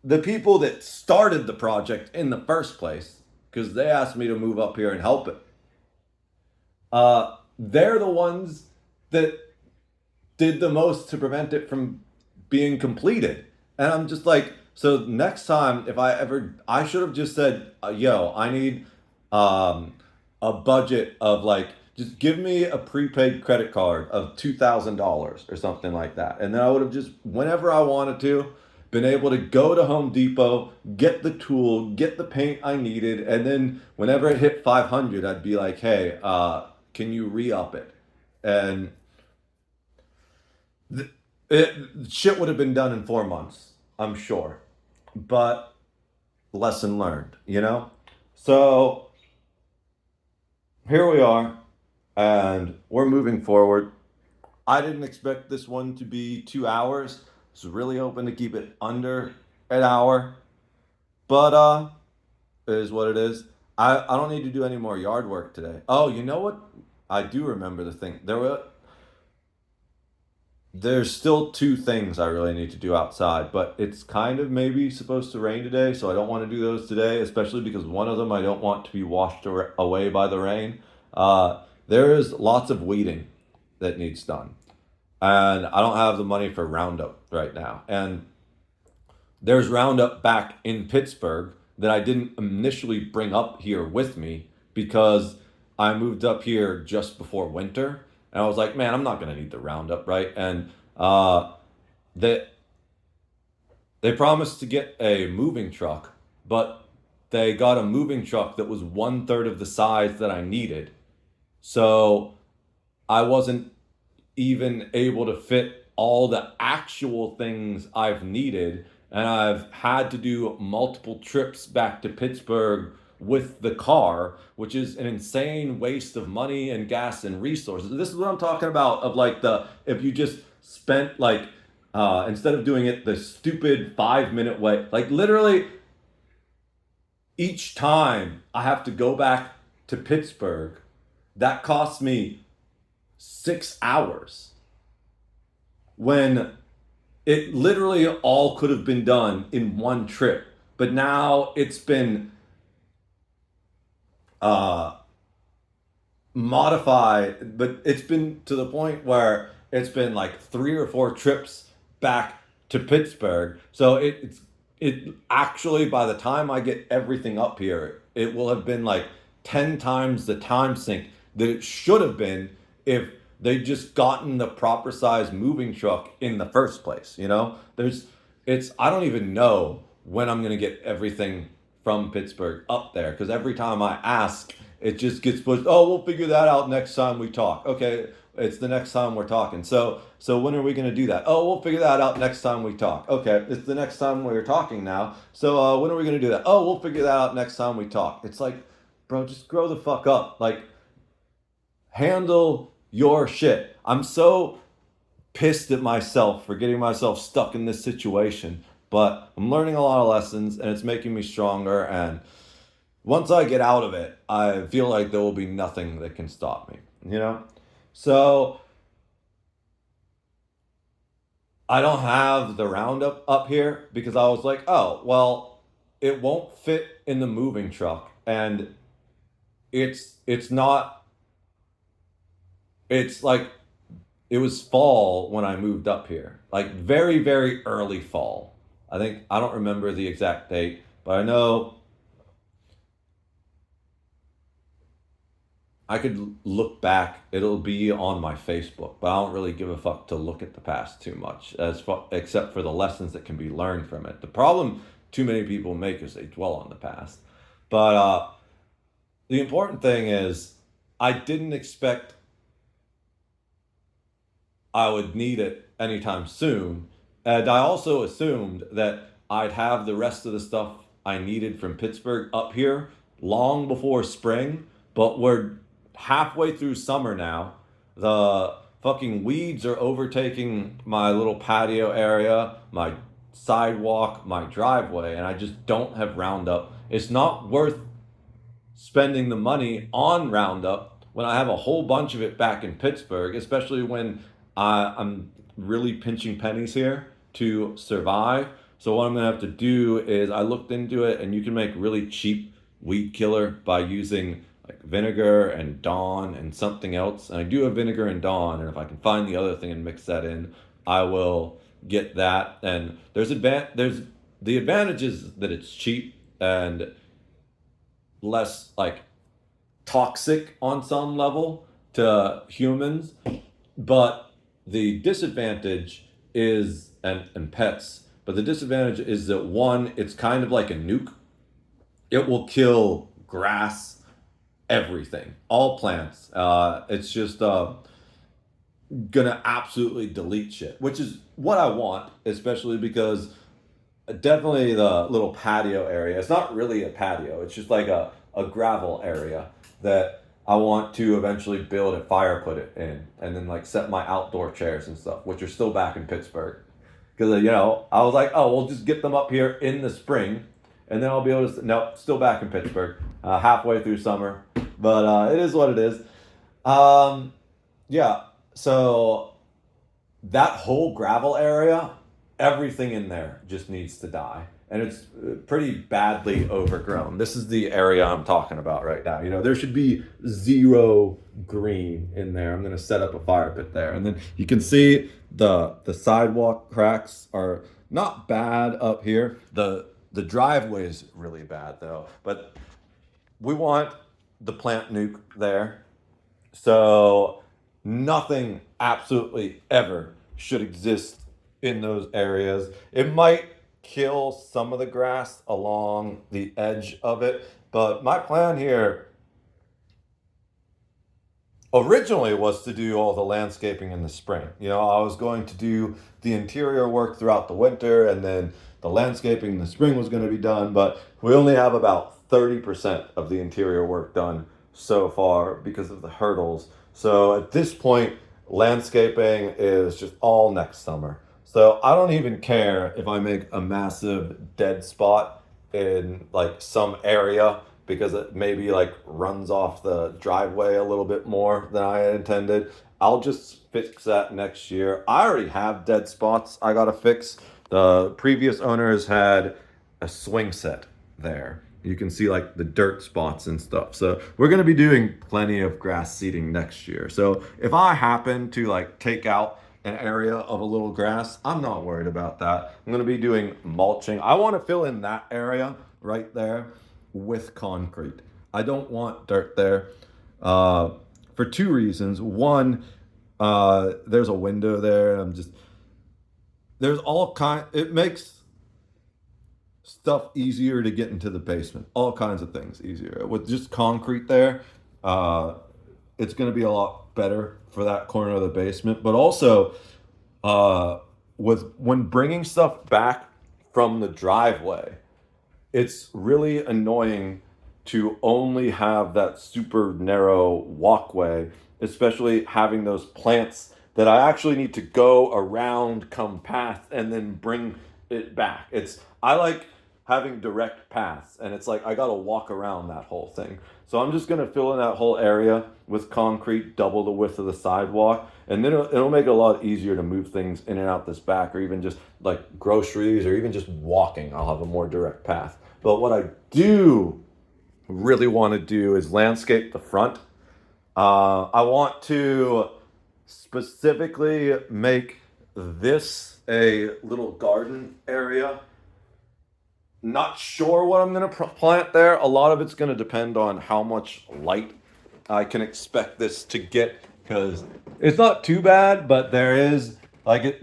the people that started the project in the first place, because they asked me to move up here and help it, they're the ones that did the most to prevent it from being completed. And I'm just like, so next time, if I should have just said, "Yo, I need a budget of like, just give me a prepaid credit card of $2,000 or something like that." And then I would have just, whenever I wanted to, been able to go to Home Depot, get the tool, get the paint I needed, and then whenever it hit 500, I'd be like, hey, can you re-up it? And shit would have been done in 4 months, I'm sure. But lesson learned, you know? So here we are, and we're moving forward. I didn't expect this one to be 2 hours. I was really hoping to keep it under an hour. But it is what it is. I don't need to do any more yard work today. Oh, you know what? I do remember the thing. There's still two things I really need to do outside, but it's kind of maybe supposed to rain today, so I don't want to do those today, especially because one of them I don't want to be washed away by the rain. There is lots of weeding that needs done, and I don't have the money for Roundup right now. And there's Roundup back in Pittsburgh that I didn't initially bring up here with me because I moved up here just before winter. And I was like, man, I'm not going to need the Roundup, right? And they, they promised to get a moving truck, but they got a moving truck that was 1/3 of the size that I needed. So I wasn't even able to fit all the actual things I've needed. And I've had to do multiple trips back to Pittsburgh with the car, which is an insane waste of money and gas and resources. This is what I'm talking about of like if you just spent like, instead of doing it the stupid 5 minute way, like literally each time I have to go back to Pittsburgh, that costs me 6 hours when it literally all could have been done in one trip. But now it's been modified, but it's been to the point where it's been like 3 or 4 trips back to Pittsburgh. So it actually, by the time I get everything up here, it will have been like 10 times the time sink that it should have been if they just gotten the proper size moving truck in the first place. You know, I don't even know when I'm gonna get everything from Pittsburgh up there because every time I ask, it just gets pushed. Oh, we'll figure that out next time we talk. Okay, it's the next time we're talking. So when are we gonna do that? Oh, we'll figure that out next time we talk. Okay, it's the next time we're talking now. So when are we gonna do that? Oh, we'll figure that out next time we talk. It's like, bro, just grow the fuck up. Like, handle your shit. I'm so pissed at myself for getting myself stuck in this situation, but I'm learning a lot of lessons and it's making me stronger. And once I get out of it, I feel like there will be nothing that can stop me, you know? So I don't have the Roundup up here because I was like, oh, well, it won't fit in the moving truck. And it's not, it's like, it was fall when I moved up here, like very, very early fall. I don't remember the exact date, but I know I could look back. It'll be on my Facebook, but I don't really give a fuck to look at the past too much, except for the lessons that can be learned from it. The problem too many people make is they dwell on the past. But the important thing is, I didn't expect I would need it anytime soon. And I also assumed that I'd have the rest of the stuff I needed from Pittsburgh up here long before spring, but we're halfway through summer now. The fucking weeds are overtaking my little patio area, my sidewalk, my driveway, and I just don't have Roundup. It's not worth spending the money on Roundup when I have a whole bunch of it back in Pittsburgh, especially when I'm really pinching pennies here to survive. So what I'm gonna have to do is I looked into it, and you can make really cheap weed killer by using like vinegar and Dawn and something else. And I do have vinegar and Dawn, and if I can find the other thing and mix that in, I will get that. And there's the advantages that it's cheap and less like toxic on some level to humans, but the disadvantage is and pets But the disadvantage is that one, it's kind of like a nuke. It will kill grass, everything, all plants. It's just gonna absolutely delete shit, which is what I want, especially because definitely the little patio area. It's not really a patio. It's just like a gravel area that I want to eventually build a fire, put it in, and then like set my outdoor chairs and stuff, which are still back in Pittsburgh. Because I was like, oh, we'll just get them up here in the spring, and then I'll be able to. No, still back in Pittsburgh, halfway through summer, but it is what it is. Yeah. So that whole gravel area, everything in there just needs to die. And it's pretty badly overgrown. This is the area I'm talking about right now. There should be zero green in there. I'm going to set up a fire pit there. And then you can see the sidewalk cracks are not bad up here. The driveway is really bad though. But we want the plant nuke there. So nothing absolutely ever should exist in those areas. It might kill some of the grass along the edge of it, but my plan here originally was to do all the landscaping in the spring. I was going to do the interior work throughout the winter, and then the landscaping in the spring was going to be done, but we only have about 30% of the interior work done so far because of the hurdles. So at this point, landscaping is just all next summer. So I don't even care if I make a massive dead spot in like some area because it maybe like runs off the driveway a little bit more than I had intended. I'll just fix that next year. I already have dead spots I gotta fix. The previous owners had a swing set there. You can see like the dirt spots and stuff. So we're gonna be doing plenty of grass seeding next year. So if I happen to like take out an area of a little grass, I'm not worried about that. I'm gonna be doing mulching. I wanna fill in that area right there with concrete. I don't want dirt there for two reasons. One, there's a window there. There's all it makes stuff easier to get into the basement. All kinds of things easier. With just concrete there, it's gonna be a lot better for that corner of the basement. But also, when bringing stuff back from the driveway, it's really annoying to only have that super narrow walkway, especially having those plants that I actually need to go around, come past, and then bring it back. I like having direct paths, and it's like I gotta walk around that whole thing. So I'm just gonna fill in that whole area with concrete, double the width of the sidewalk, and then it'll make it a lot easier to move things in and out this back, or even just like groceries, or even just walking. I'll have a more direct path. But what I do really want to do is landscape the front. I want to specifically make this a little garden area. Not sure what I'm going to plant there. A lot of it's going to depend on how much light I can expect this to get, because it's not too bad, but there is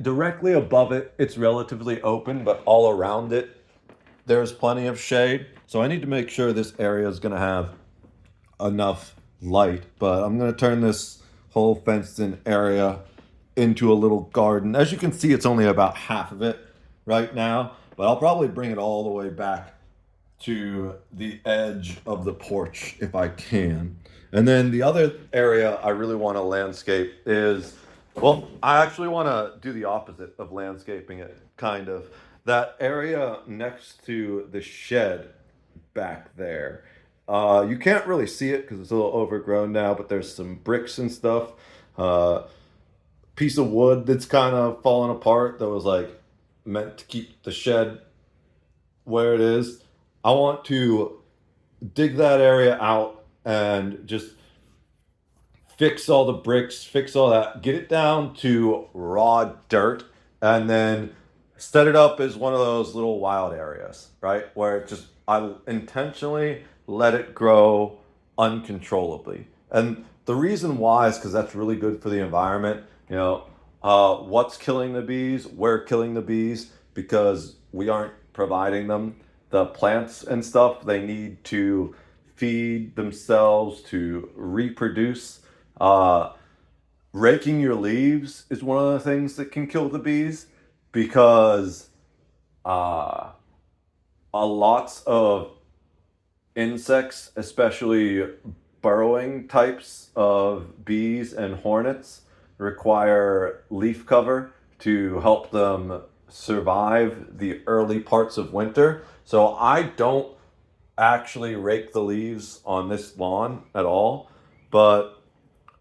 directly above it, it's relatively open, but all around it, there's plenty of shade. So I need to make sure this area is going to have enough light, but I'm going to turn this whole fenced in area into a little garden. As you can see, it's only about half of it right now, but I'll probably bring it all the way back to the edge of the porch if I can. And then the other area I really want to landscape is, well, I actually want to do the opposite of landscaping it, kind of. That area next to the shed back there. You can't really see it because it's a little overgrown now, but there's some bricks and stuff. Piece of wood that's kind of fallen apart that was like meant to keep the shed where it is. I want to dig that area out and just fix all the bricks, fix all that, get it down to raw dirt, and then set it up as one of those little wild areas, right? Where it just, I intentionally let it grow uncontrollably. And the reason why is because that's really good for the environment. What's killing the bees, where killing the bees, because we aren't providing them the plants and stuff they need to feed themselves, to reproduce. Raking your leaves is one of the things that can kill the bees because uh, a lots of insects, especially burrowing types of bees and hornets, require leaf cover to help them survive the early parts of winter. So I don't actually rake the leaves on this lawn at all, but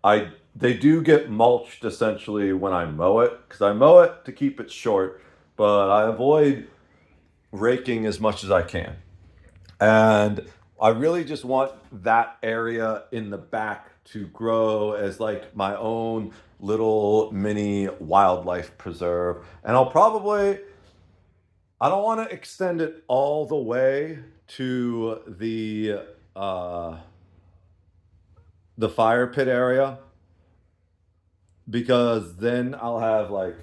I they do get mulched essentially when I mow it because I mow it to keep it short, but I avoid raking as much as I can. And I really just want that area in the back to grow as like my own little mini wildlife preserve. And I don't want to extend it all the way to uh, the fire pit area because then I'll have like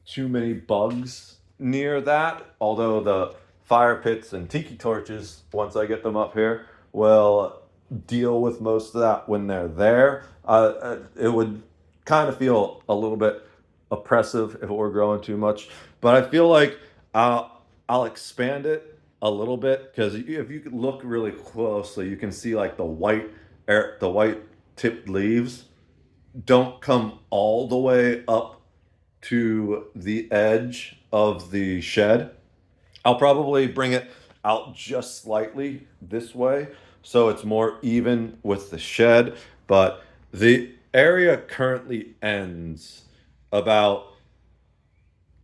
too many bugs near that. Although the fire pits and tiki torches, once I get them up here, will deal with most of that when they're there. It would kind of feel a little bit oppressive if it were growing too much, but I feel like I'll expand it a little bit because if you could look really closely, you can see like the white tipped leaves don't come all the way up to the edge of the shed. I'll probably bring it out just slightly this way so it's more even with the shed, but the area currently ends about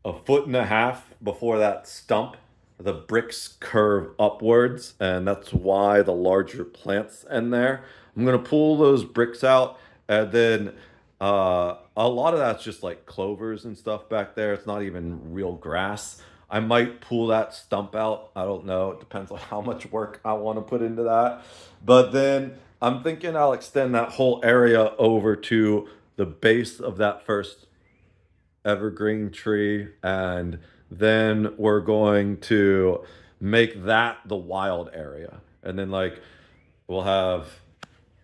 a foot and a half before that stump. The bricks curve upwards, and that's why the larger plants end there. I'm gonna pull those bricks out, and then a lot of that's just like clovers and stuff back there. It's not even real grass. I might pull that stump out. I don't know. It depends on how much work I want to put into that. But then I'm thinking I'll extend that whole area over to the base of that first evergreen tree, and then we're going to make that the wild area, and then like we'll have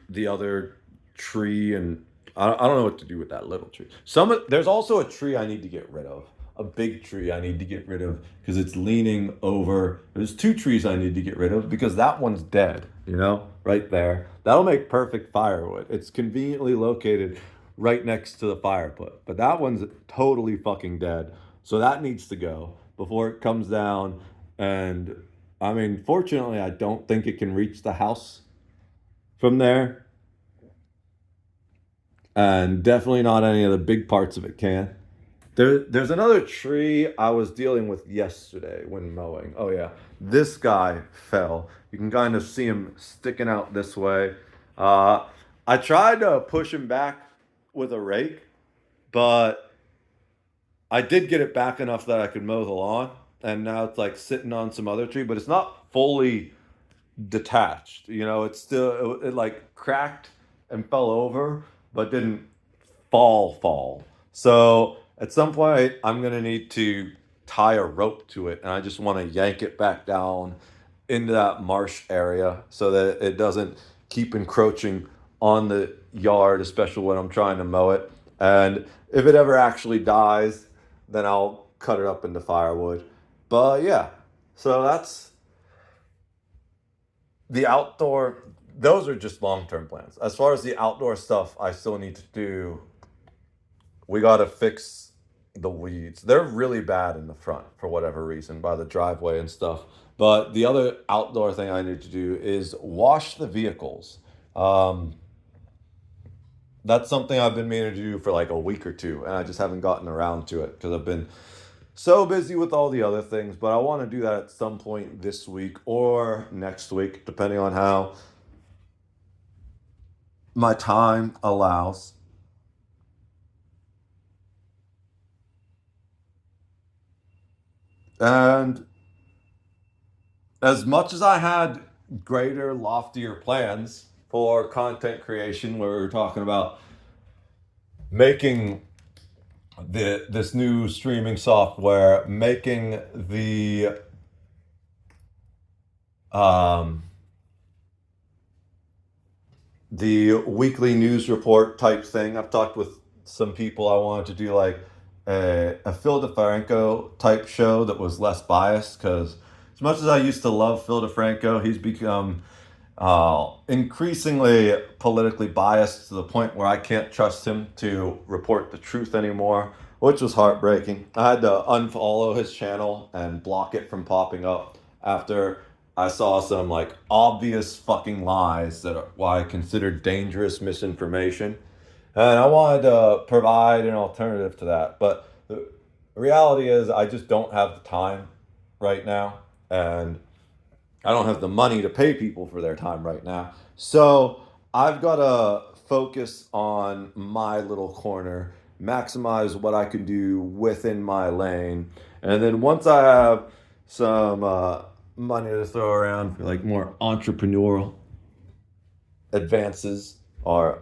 the other tree, and I don't know what to do with that little tree. There's also a tree I need to get rid of, a big tree I need to get rid of because it's leaning over. There's two trees I need to get rid of because that one's dead, right there. That'll make perfect firewood. It's conveniently located right next to the fire pit. But that one's totally fucking dead. So that needs to go before it comes down. And I mean, fortunately, I don't think it can reach the house from there. And definitely not any of the big parts of it can. There's another tree I was dealing with yesterday when mowing. Oh, yeah. This guy fell. You can kind of see him sticking out this way. I tried to push him back with a rake, but I did get it back enough that I could mow the lawn, and now it's like sitting on some other tree, but it's not fully detached. It's still it like cracked and fell over, but didn't fall. So at some point, I'm gonna need to tie a rope to it, and I just want to yank it back down into that marsh area so that it doesn't keep encroaching on the yard, especially when I'm trying to mow it. And if it ever actually dies, then I'll cut it up into firewood. But yeah, so that's the outdoor. Those are just long-term plans. As far as the outdoor stuff, I still need to do. We got to fix the weeds. They're really bad in the front for whatever reason by the driveway and stuff. But the other outdoor thing I need to do is wash the vehicles. That's something I've been meaning to do for like a week or two, and I just haven't gotten around to it because I've been so busy with all the other things. But I want to do that at some point this week or next week, depending on how my time allows. And as much as I had greater, loftier plans for content creation, where we were talking about making this new streaming software making um, the weekly news report type thing. I've talked with some people. I wanted to do like a Phil DeFranco type show that was less biased, because as much as I used to love Phil DeFranco, he's become increasingly politically biased to the point where I can't trust him to report the truth anymore, which was heartbreaking. I had to unfollow his channel and block it from popping up after I saw some like obvious fucking lies that are what I considered dangerous misinformation. And I wanted to provide an alternative to that. But the reality is, I just don't have the time right now. And I don't have the money to pay people for their time right now. So I've got to focus on my little corner, maximize what I can do within my lane. And then once I have some money to throw around for like more entrepreneurial advances, or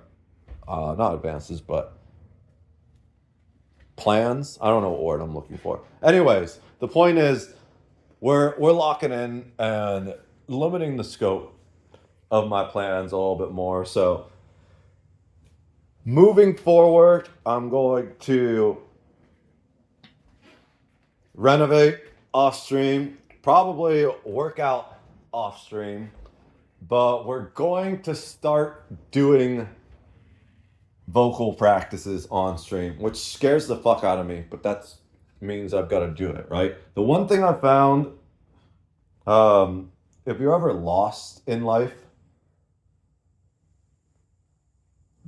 not advances, but plans. I don't know what word I'm looking for. Anyways, the point is, we're locking in and limiting the scope of my plans a little bit more. So moving forward, I'm going to renovate off stream, probably work out off stream, but we're going to start doing vocal practices on stream, which scares the fuck out of me, but that means I've got to do it, right? The one thing I found, if you're ever lost in life,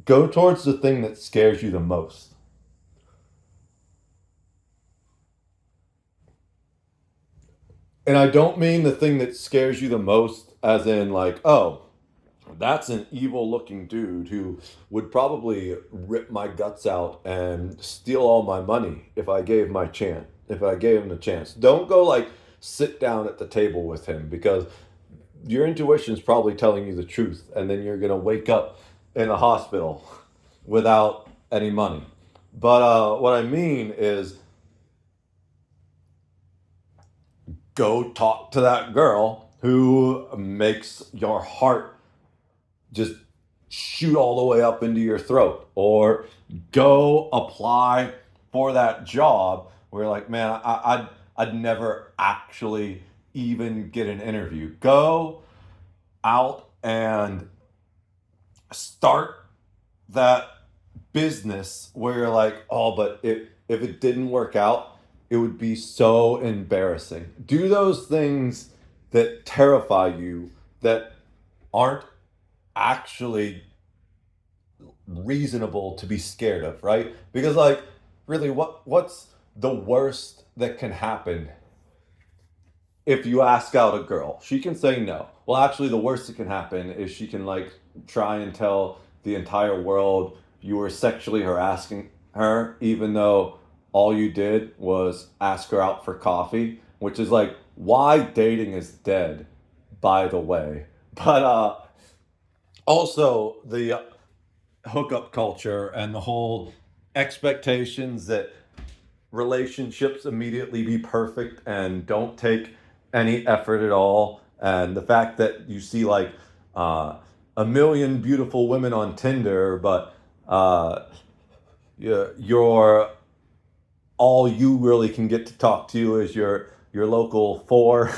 go towards the thing that scares you the most. And I don't mean the thing that scares you the most as in like, oh, that's an evil looking dude who would probably rip my guts out and steal all my money if I gave him the chance. Don't go like sit down at the table with him, because your intuition's probably telling you the truth, and then you're going to wake up in a hospital without any money. But what I mean is, go talk to that girl who makes your heart just shoot all the way up into your throat, or go apply for that job where you're like, man, I'd never actually even get an interview. Go out and start that business where you're like, oh, but if it didn't work out, it would be so embarrassing. Do those things that terrify you, that aren't actually reasonable to be scared of, right? Because like, really, what's the worst that can happen if you ask out a girl? She can say no. Well, actually, the worst that can happen is she can like try and tell the entire world you were sexually harassing her, even though all you did was ask her out for coffee, which is like why dating is dead, by the way. But also the hookup culture and the whole expectations that relationships immediately be perfect and don't take any effort at all, and the fact that you see like a million beautiful women on Tinder, but you're all you really can get to talk to is your local four.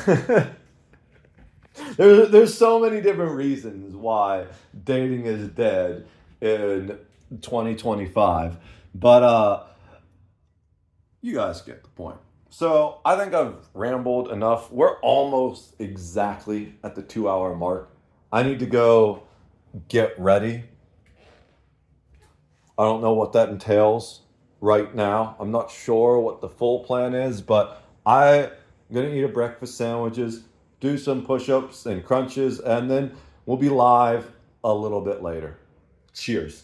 There's so many different reasons why dating is dead in 2025, but you guys get the point. So I think I've rambled enough. We're almost exactly at the 2 hour mark. I need to go get ready. I don't know what that entails right now. I'm not sure what the full plan is, but I'm gonna eat a breakfast sandwiches, do some push-ups and crunches, and then we'll be live a little bit later. Cheers.